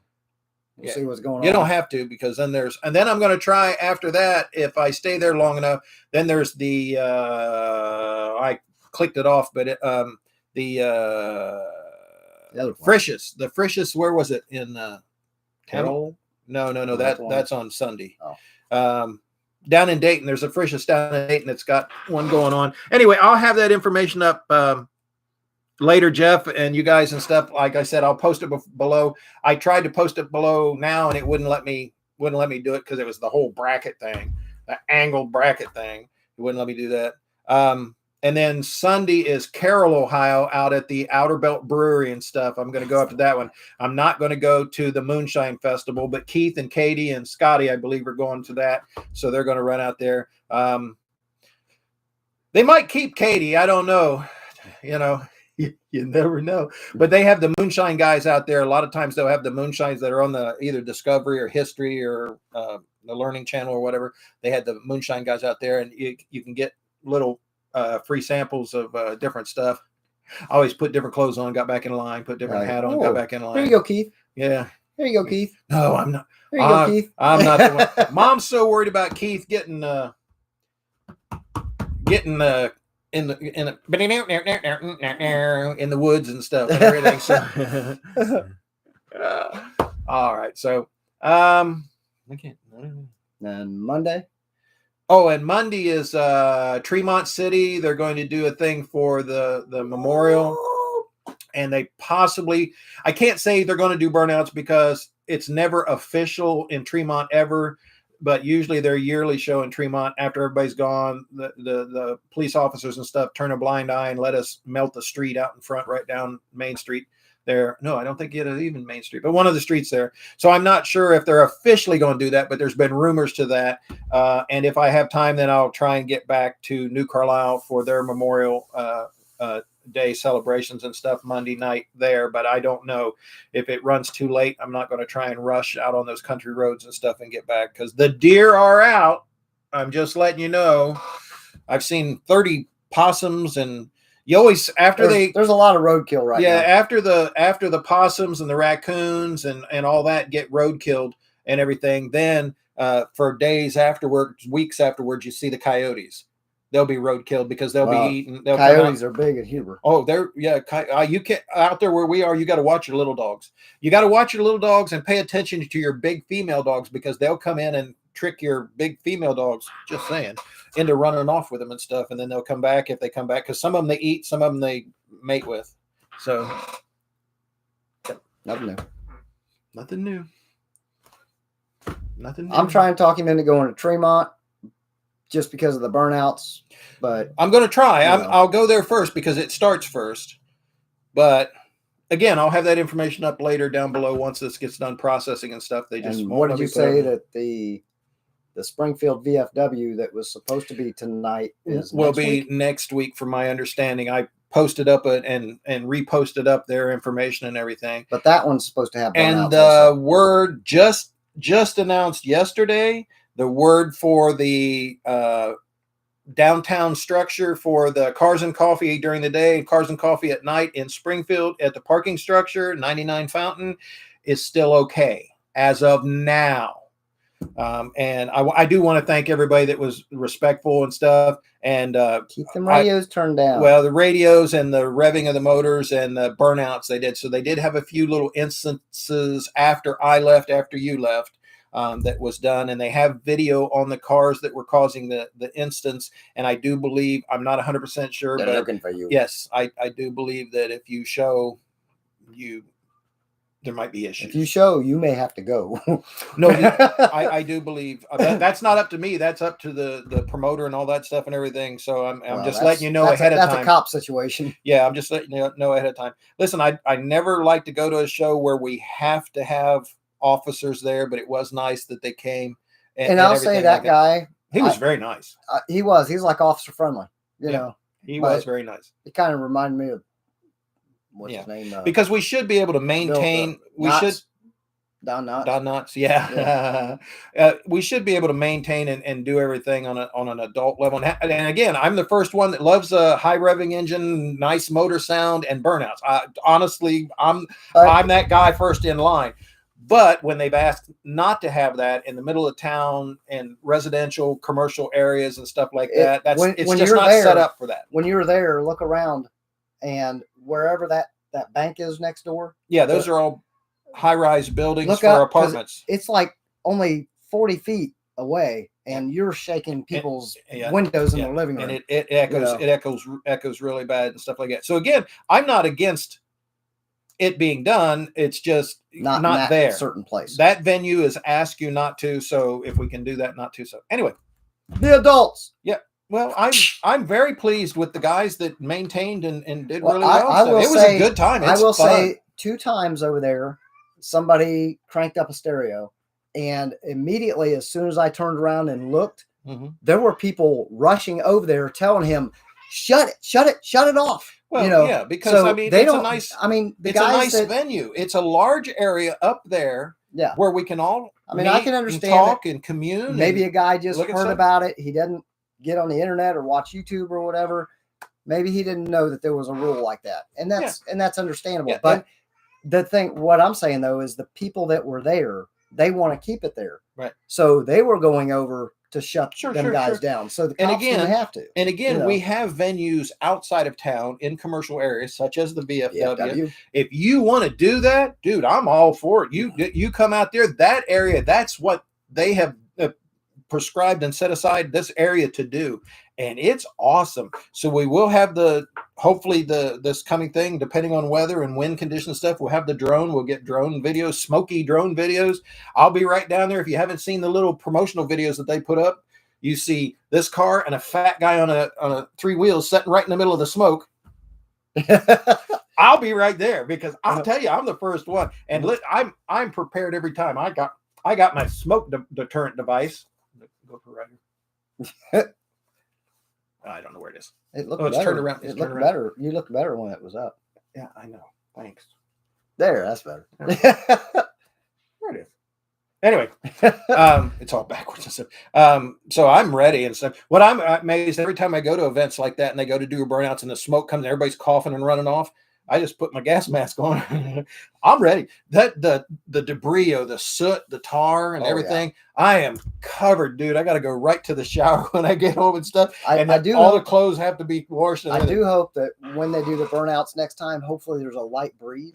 see what's going on. You don't have to, because then and then I'm going to try after that. If I stay there long enough, then there's the, I clicked it off, but the Frisch's, where was it in, Carroll? No, that's on Sunday. Oh. Down in Dayton, there's a Frisch's down in Dayton that's got one going on. Anyway, I'll have that information up later, Jeff, and you guys and stuff. Like I said, I'll post it below. I tried to post it below now, and it wouldn't let me do it because it was the whole bracket thing, the angled bracket thing. It wouldn't let me do that. And then Sunday is Carroll, Ohio, out at the Outerbelt Brewery and stuff. I'm going to go up to that one. I'm not going to go to the Moonshine Festival, but Keith and Katie and Scotty, I believe, are going to that. So they're going to run out there. They might keep Katie. I don't know. You never know. But they have the Moonshine guys out there. A lot of times they'll have the Moonshines that are on the either Discovery or History or the Learning Channel or whatever. They had the Moonshine guys out there, and you can get little free samples of different stuff. I always put different clothes on, got back in line, put different hat on, got back in line. Here you go, Keith. Yeah. Here you go, Keith. No, I'm not. Here you go, Keith. I'm not the one. Mom's so worried about Keith getting in the woods and stuff and everything. So all right. So I can't. And Monday. Oh, and Monday is Tremont City. They're going to do a thing for the memorial, and they possibly, I can't say they're going to do burnouts because it's never official in Tremont ever. but usually their yearly show in Tremont, after everybody's gone, the police officers and stuff turn a blind eye and let us melt the street out in front, right down Main Street there. No, I don't think it is even Main Street, but one of the streets there. So I'm not sure if they're officially going to do that, but there's been rumors to that. And if I have time, then I'll try and get back to New Carlisle for their Memorial Day celebrations and stuff Monday night there. But I don't know if it runs too late. I'm not going to try and rush out on those country roads and stuff and get back, because the deer are out. I'm just letting you know. I've seen 30 possums, and you always there's a lot of roadkill right now. Yeah, after the possums and the raccoons and all that get road killed and everything, then for days afterwards, weeks afterwards, you see the coyotes. They'll be road killed because they'll be eaten. Coyotes are big at Huber. Oh, you can't out there where we are. You got to watch your little dogs. You got to watch your little dogs and pay attention to your big female dogs, because they'll come in and trick your big female dogs, just saying, into running off with them and stuff. And then they'll come back if they come back, because some of them they eat, some of them they mate with. So nothing new. Nothing new. Nothing new. I'm trying to talk him into going to Tremont just because of the burnouts, but I'm going to try. I'll go there first because it starts first. But again, I'll have that information up later down below once this gets done processing and stuff. What did you say that the Springfield VFW that was supposed to be tonight will be next week, from my understanding? I posted up and reposted up their information and everything. But that one's supposed to have. And the word just announced yesterday. The word for the downtown structure for the Cars and Coffee during the day and Cars and Coffee at night in Springfield at the parking structure, 99 Fountain, is still okay as of now. And I do want to thank everybody that was respectful and stuff. And keep them radios turned down. Well, the radios and the revving of the motors and the burnouts they did. So they did have a few little instances after I left, after you left. That was done, and they have video on the cars that were causing the instance. And I do believe, I'm not 100% sure, they're looking for you. Yes, I do believe that if you show, there might be issues. If you show, you may have to go. No, I do believe that's not up to me. That's up to the promoter and all that stuff and everything. So I'm just letting you know ahead of time. That's a cop situation. Yeah, I'm just letting you know ahead of time. Listen, I never like to go to a show where we have to have officers there, but it was nice that they came. And I'll say that guy, he was very nice. He's like officer friendly, you know. He was very nice. It kind of reminded me of what's his name? Because we should be able to maintain. Don Knotts. Yeah. We should be able to maintain and do everything on an adult level. And again, I'm the first one that loves a high revving engine, nice motor sound, and burnouts. Honestly, I'm that guy first in line. But when they've asked not to have that in the middle of town and residential commercial areas and stuff like that, it's just not set up for that. When you're there, look around, and wherever that bank is next door. Yeah, those are all high-rise buildings for apartments. It's like only 40 feet away, and you're shaking people's windows in their living room. And it echoes, it echoes really bad and stuff like that. So again, I'm not against it being done. It's just not there. Certain place. That venue is asked you not to. So if we can do that, not to. So anyway, the adults. Yeah. Well, I'm very pleased with the guys that maintained and did really well. It was a good time. I will say 2 times over there, somebody cranked up a stereo, and immediately as soon as I turned around and looked, there were people rushing over there telling him, shut it off. Well, because it's a nice venue. It's a large area up there, where we can all I can understand and talk and commune. Maybe a guy just heard about it. He didn't get on the internet or watch YouTube or whatever. Maybe he didn't know that there was a rule like that, and that's understandable. Yeah, but what I'm saying though is the people that were there, they want to keep it there, right? So they were going over to shut them guys down. So the cops didn't have to. And again, we have venues outside of town in commercial areas, such as the VFW. If you want to do that, dude, I'm all for it. You come out there, that area, that's what they have prescribed and set aside this area to do. and it's awesome. So we will have hopefully this coming thing, depending on weather and wind condition stuff, we'll have the drone. We'll get drone videos, smoky drone videos. I'll be right down there. If you haven't seen the little promotional videos that they put up, you see this car and a fat guy on a 3 wheels sitting right in the middle of the smoke. I'll be right there because I'll tell you, I'm the first one, and I'm prepared every time. I got my smoke deterrent device. Go for right here. I don't know where it is. It looked it's better. turned around. It looked better. You looked better when it was up. Yeah, I know. Thanks. There, that's better. There it is. Anyway, it's all backwards and stuff. So I'm ready and stuff. What I'm amazed every time I go to events like that and they go to do burnouts and the smoke comes and everybody's coughing and running off, I just put my gas mask on. I'm ready. The debris or the soot, the tar and everything, I am covered, dude. I got to go right to the shower when I get home and stuff. The clothes have to be washed. I do hope that when they do the burnouts next time, hopefully there's a light breeze.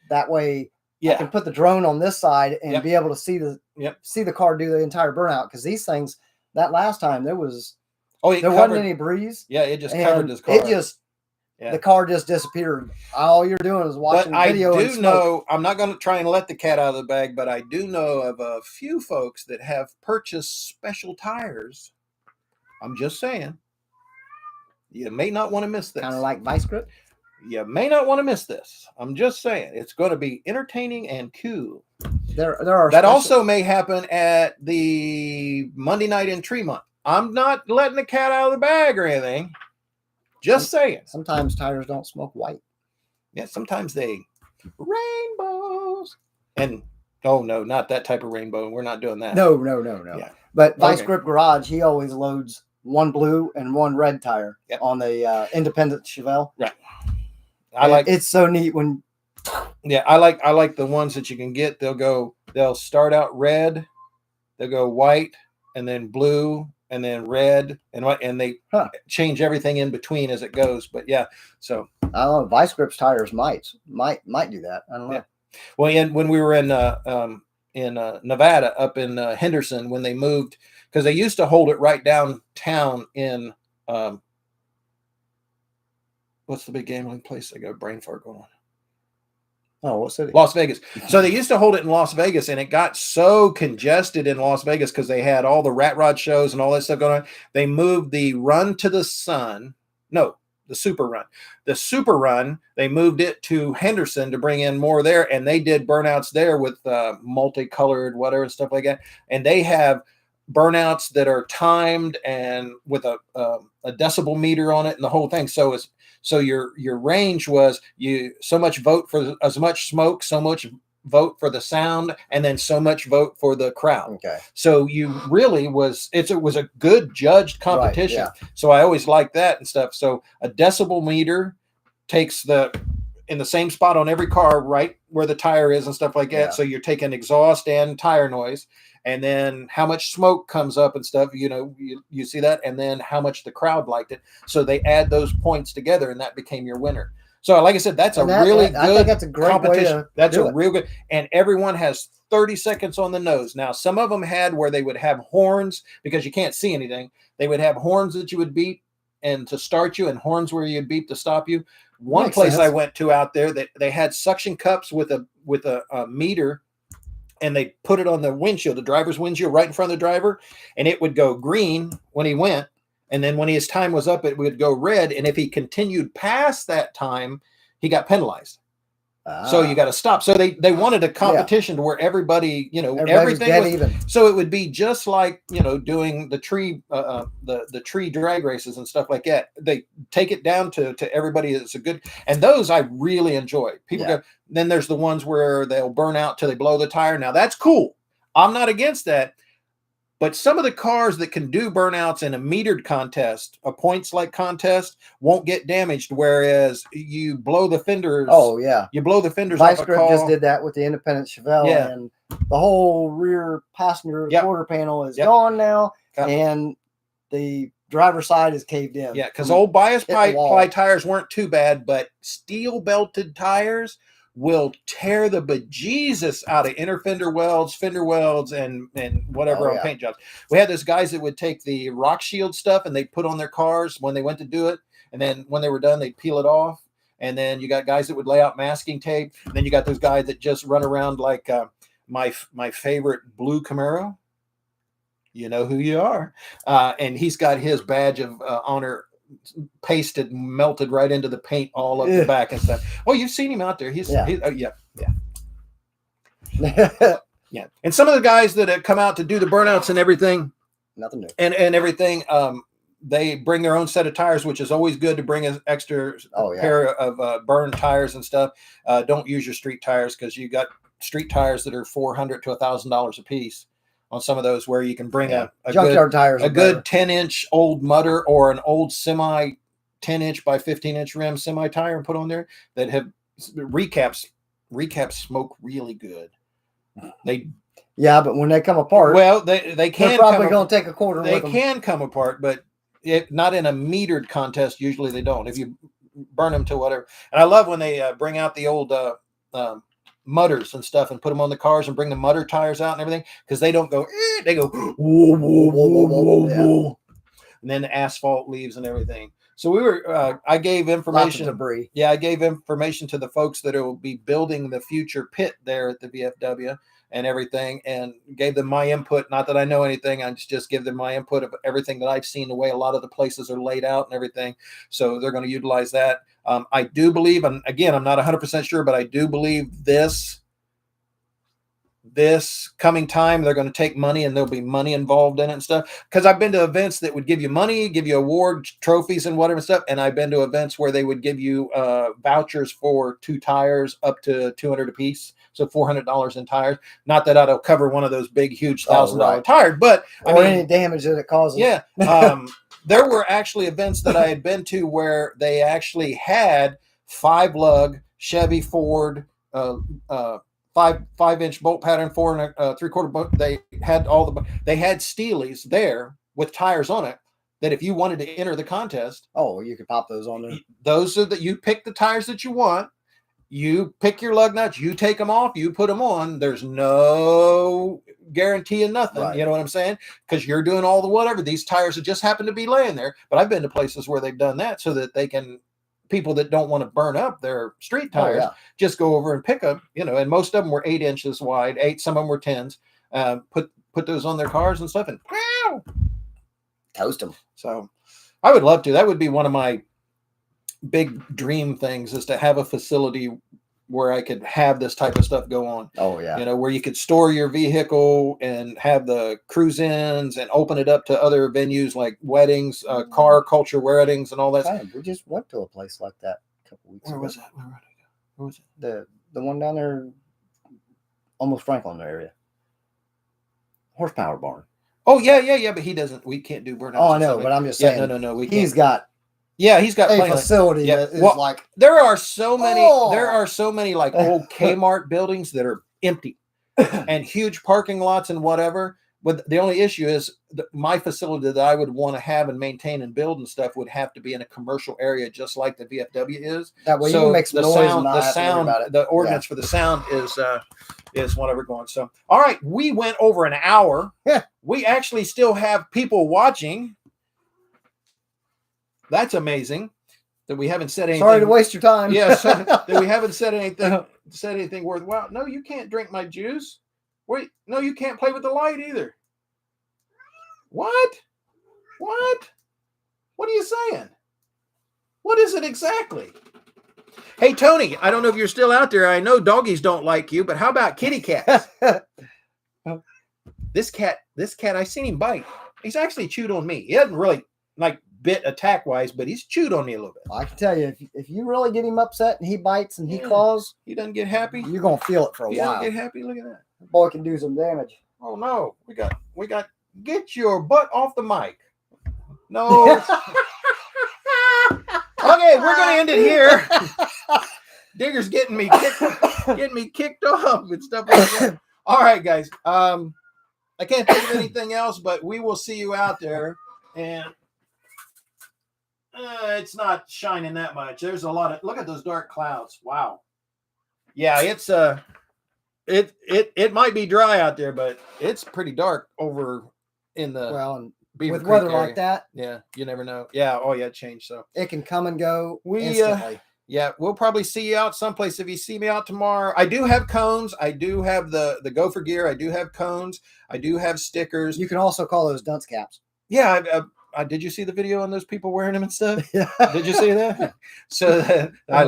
That way I can put the drone on this side and be able to see the car do the entire burnout. Because these things, that last time there wasn't any breeze. Yeah, it just covered this car. The car just disappeared. All you're doing is watching video. I do know, I'm not going to try and let the cat out of the bag, but I do know of a few folks that have purchased special tires. I'm just saying. You may not want to miss this. Kind of like Vice Grip? You may not want to miss this. I'm just saying. It's going to be entertaining and cool. There are that also may happen at the Monday night in Tremont. I'm not letting the cat out of the bag or anything. Just saying. Sometimes tires don't smoke white. Yeah, sometimes they rainbows. And oh no, not that type of rainbow. We're not doing that. No. Yeah. But Vice Grip Garage, he always loads one blue and one red tire on the independent Chevelle. Right. It's so neat when. Yeah, I like the ones that you can get. They'll start out red, they'll go white, and then blue, and then red, and they change everything in between as it goes. But yeah, so I don't know. Vice Grip's tires might do that. I don't know. Yeah. Well, and when we were in Nevada, up in Henderson, when they moved, because they used to hold it right downtown in what's the big gambling place? I got a brain fart going on. Oh, what city? Las Vegas. So they used to hold it in Las Vegas, and it got so congested in Las Vegas because they had all the rat rod shows and all that stuff going on. They moved the Run to the Sun. No, the Super Run. The Super Run, they moved it to Henderson to bring in more there, and they did burnouts there with multicolored whatever and stuff like that. And they have burnouts that are timed and with a decibel meter on it and the whole thing. So your range was so much vote for as much smoke, so much vote for the sound, and then so much vote for the crowd. Okay. So you really it was a good judged competition. Right, yeah. So I always like that and stuff. So a decibel meter takes in the same spot on every car, right where the tire is and stuff like that. Yeah. So you're taking exhaust and tire noise. And then how much smoke comes up and stuff, you see that, and then how much the crowd liked it. So they add those points together, and that became your winner. So, like I said, that's really good. I think that's a great competition. That's a real good, and everyone has 30 seconds on the nose. Now, some of them had where they would have horns because you can't see anything. They would have horns that you would beep and to start you, and horns where you'd beep to stop you. One place I went to out there that they had suction cups with a meter. And they put it on the windshield, the driver's windshield, right in front of the driver, and it would go green when he went, and then when his time was up, it would go red. And if he continued past that time, he got penalized. So you got to stop. So they wanted a competition to where everybody, everything was even. So it would be just like doing the tree, the tree drag races and stuff like that. They take it down to everybody that's a good, and those I really enjoy. People go. Then there's the ones where they'll burn out till they blow the tire. Now that's cool. I'm not against that. But some of the cars that can do burnouts in a metered contest, a points-like contest, won't get damaged, whereas you blow the fenders. Oh, yeah. You blow the fenders off a car. Vice Grip just did that with the independent Chevelle, and the whole rear passenger quarter panel is gone now, and the driver's side is caved in. Yeah, because old bias ply tires weren't too bad, but steel-belted tires will tear the bejesus out of inner fender welds, and whatever on paint jobs. We had those guys that would take the rock shield stuff and they put on their cars when they went to do it, and then when they were done, they'd peel it off. And then you got guys that would lay out masking tape. And then you got those guys that just run around like my favorite blue Camaro. You know who you are. And he's got his badge of honor pasted, melted right into the paint all up the back and stuff. Oh, you've seen him out there. He's yeah. Yeah. And some of the guys that have come out to do the burnouts and everything, nothing new. And everything, they bring their own set of tires, which is always good to bring an extra pair of burn tires and stuff. Don't use your street tires, because you got street tires that are $400 to $1,000 a piece on some of those, where you can bring a junkyard tires, a good 10-inch old mutter or an old semi 10-inch by 15-inch rim semi tire and put on there that have recaps. Recaps smoke really good. But when they come apart, well, they can. They're probably going to take a quarter. They can come apart, but not in a metered contest. Usually they don't. If you burn them to whatever. And I love when they bring out the old mutters and stuff and put them on the cars and bring the mutter tires out and everything, because they don't go. They go whoa, whoa, whoa, whoa, whoa, and then the asphalt leaves and everything. So we were. I gave information. Lots of debris. Yeah, I gave information to the folks that will be building the future pit there at the VFW and everything, and gave them my input. Not that I know anything, I just give them my input of everything that I've seen, the way a lot of the places are laid out and everything. So they're going to utilize that. I do believe, and again, I'm not 100% sure, but I do believe this coming time, they're going to take money and there'll be money involved in it and stuff. Because I've been to events that would give you money, give you awards, trophies and whatever stuff. And I've been to events where they would give you vouchers for 2 tires up to $200 a piece. So $400 in tires. Not that it'll cover one of those big, huge $1,000 tires, but any damage that it causes. Yeah. There were actually events that I had been to where they actually had 5-lug Chevy, Ford, 5-inch bolt pattern, 4 3/4 bolt. They had they had Steelies there with tires on it, that if you wanted to enter the contest, you could pop those on there. Those are that you pick the tires that you want. You pick your lug nuts, you take them off, you put them on. There's no guarantee of nothing. Right. You know what I'm saying? Because you're doing all the whatever. These tires that just happen to be laying there. But I've been to places where they've done that so that they can, people that don't want to burn up their street tires, just go over and pick up, and most of them were 8 inches wide, 8, some of them were 10s, put those on their cars and stuff and toast them. So I would love to. That would be one of my big dream things, is to have a facility where I could have this type of stuff go on. Where you could store your vehicle and have the cruise-ins and open it up to other venues like weddings, car culture weddings and all that. We just went to a place like that a couple weeks ago. Where was that? Where was it? The one down there, almost Franklin area. Horsepower barn. Oh, yeah. But he doesn't. We can't do burnouts. Oh, I know, but I'm just saying. No. He's got a facility that is like. There are so many. There are so many like old Kmart buildings that are empty, and huge parking lots and whatever. But the only issue is my facility that I would want to have and maintain and build and stuff would have to be in a commercial area, just like the VFW is. That way, you can make some noise. The ordinance for the sound is whatever going. So, all right, we went over an hour. Yeah, we actually still have people watching. That's amazing that we haven't said anything. Sorry to waste your time. Yes, that we haven't said anything worthwhile. No, you can't drink my juice. Wait, no, you can't play with the light either. What? What are you saying? What is it exactly? Hey, Tony, I don't know if you're still out there. I know doggies don't like you, but how about kitty cats? This cat, I seen him bite. He's actually chewed on me. He hasn't really bit attack wise, but he's chewed on me a little bit. I can tell you, if you really get him upset and he bites and he claws, he doesn't get happy. You're gonna feel it for a while. He doesn't get happy. Look at that. The boy can do some damage. Oh no, we got. Get your butt off the mic. No. Okay, we're gonna end it here. Digger's getting me kicked off and stuff like that. All right, guys. I can't think of anything else, but we will see you out there. And it's not shining that much. There's a lot of, look at those dark clouds. Wow. Yeah, it's it might be dry out there, but it's pretty dark over in the And Beavercreek with weather area. like that, Yeah, you never know. Yeah, oh yeah, it changed. So it can come and go we instantly. yeah, we'll probably see you out someplace. If you see me out tomorrow, I do have cones. I do have the gopher gear. I do have cones. I do have stickers. You can also call those dunce caps. Yeah, did you see the video on those people wearing them and stuff? Yeah. Did you see that? So I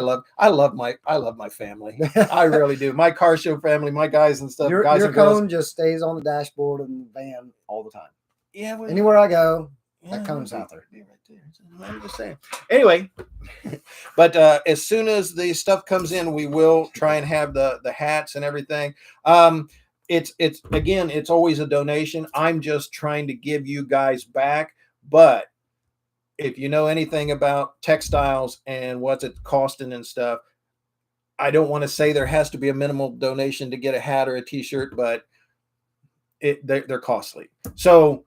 love my family. I really do. My car show family, my guys and stuff. Your Guys and cone girls. just stays on the dashboard in the van all the time. Yeah, well, Anywhere I go, yeah, that cone's out there. Right there. I'm just saying. Anyway, but as soon as the stuff comes in, we will try and have the hats and everything. It's again, it's always a donation. I'm just trying to give you guys back. But if you know anything about textiles and what's it costing and stuff, I don't want to say there has to be a minimal donation to get a hat or a t-shirt, but they're costly. So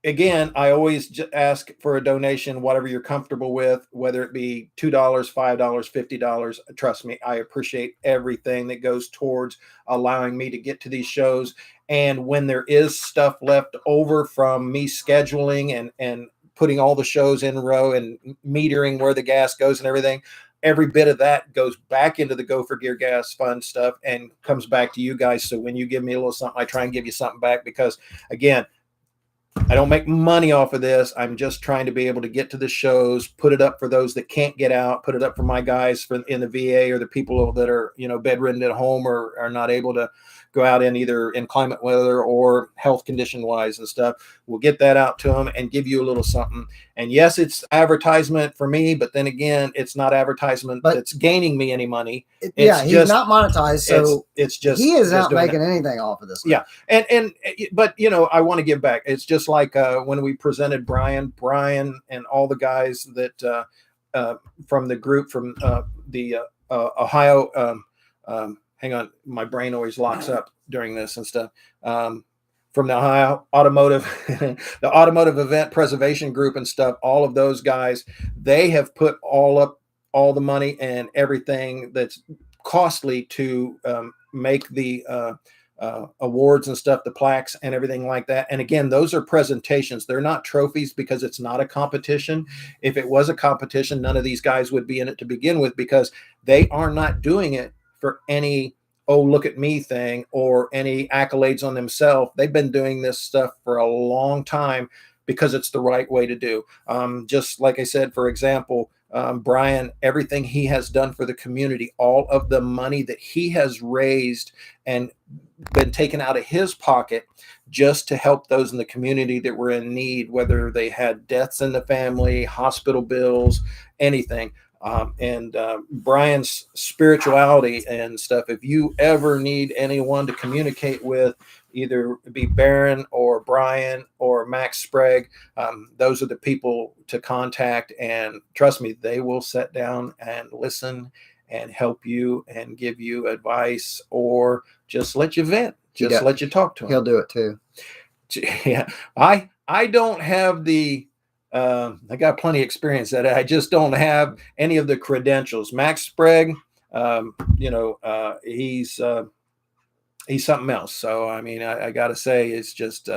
again, I always ask for a donation, whatever you're comfortable with, whether it be $2, $5, $50. Trust me, I appreciate everything that goes towards allowing me to get to these shows. And when there is stuff left over from me scheduling and putting all the shows in a row and metering where the gas goes and everything, every bit of that goes back into the Gopher Gear Gas Fund stuff and comes back to you guys. So when you give me a little something, I try and give you something back because, again, I don't make money off of this. I'm just trying to be able to get to the shows, put it up for those that can't get out, put it up for my guys in the VA or the people that are, bedridden at home or are not able to go out in either inclement weather or health condition wise and stuff. We'll get that out to them and give you a little something. And yes, it's advertisement for me, but then again, it's not advertisement that's gaining me any money. He's not monetized, so it's just he is not making anything off of this. Yeah, but I want to give back. It's just like when we presented Brian and all the guys that from the group from the Ohio. Hang on, my brain always locks up during this and stuff. From the Ohio Automotive, the Automotive Event Preservation Group and stuff, all of those guys, they have put all the money and everything that's costly to make the awards and stuff, the plaques and everything like that. And again, those are presentations. They're not trophies because it's not a competition. If it was a competition, none of these guys would be in it to begin with because they are not doing it for any look at me thing or any accolades on themselves. They've been doing this stuff for a long time because it's the right way to do. Just like I said, for example, Brian, everything he has done for the community, all of the money that he has raised and been taken out of his pocket just to help those in the community that were in need, whether they had deaths in the family, hospital bills, anything. Brian's spirituality and stuff, if you ever need anyone to communicate with, either be Barron or Brian or Max Sprague, those are the people to contact. And trust me, they will sit down and listen and help you and give you advice or just let you vent, just let you talk to him. He'll do it too. Yeah, I don't have the I got plenty of experience that I just don't have any of the credentials. Max Sprague, he's something else. So, I mean, I got to say, it's just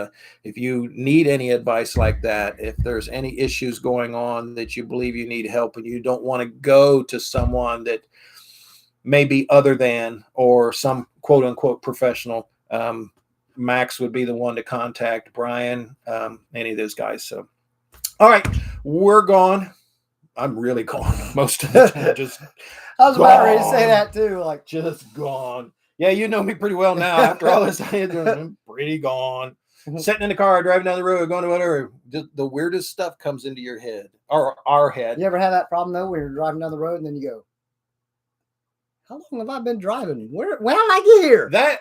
if you need any advice like that, if there's any issues going on that you believe you need help and you don't want to go to someone that may be other than or some quote unquote professional, Max would be the one to contact. Brian, any of those guys. So. All right, we're gone. I'm really gone most of the time. Just I was about ready to say that too. Like just gone. Yeah, you know me pretty well now. After all this, I'm pretty gone. Sitting in the car, driving down the road, going to whatever. Just the weirdest stuff comes into your head or our head. You ever have that problem though, when you're driving down the road and then you go, "How long have I been driving? When did I get here?" That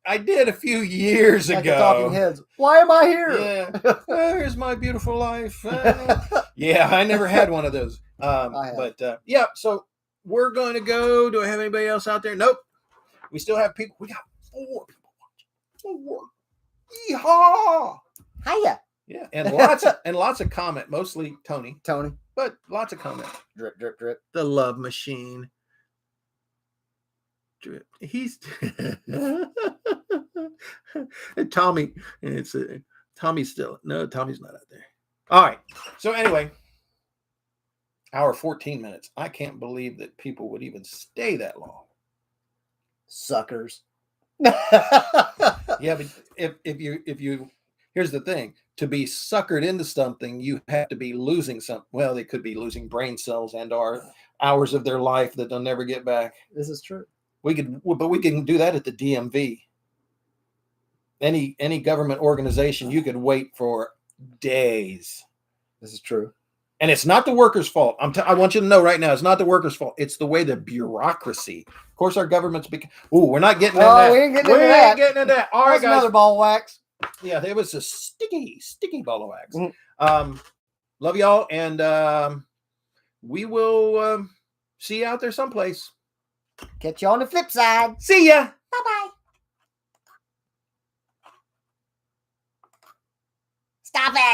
I did a few years like ago. The Talking Heads. Why am I here? Yeah. Here's my beautiful life. Yeah, I never had one of those. Yeah, so we're going to go. Do I have anybody else out there? Nope. We still have people. We got 4 people watching. 4. Yeehaw! Hiya. Yeah, and lots of comment. Mostly Tony, but lots of comment. Drip, drip, drip. The love machine. he's and Tommy. It's Tommy's still Tommy's not out there. All right. So anyway, hour 14 minutes. I can't believe that people would even stay that long. Suckers. Yeah, but if you here's the thing, to be suckered into something, you have to be losing some. Well, they could be losing brain cells and or hours of their life that they'll never get back. This is true. We can do that at the DMV. Any government organization, you could wait for days. This is true. And it's not the workers' fault. I want you to know right now, it's not the workers' fault. It's the way the bureaucracy. Of course, our government's we're not getting into that. We ain't getting into that. Getting into that. All right, guys. Another ball of wax. Yeah, it was a sticky ball of wax. Mm-hmm. Love y'all, and we will see you out there someplace. Catch you on the flip side. See ya. Bye-bye. Stop it.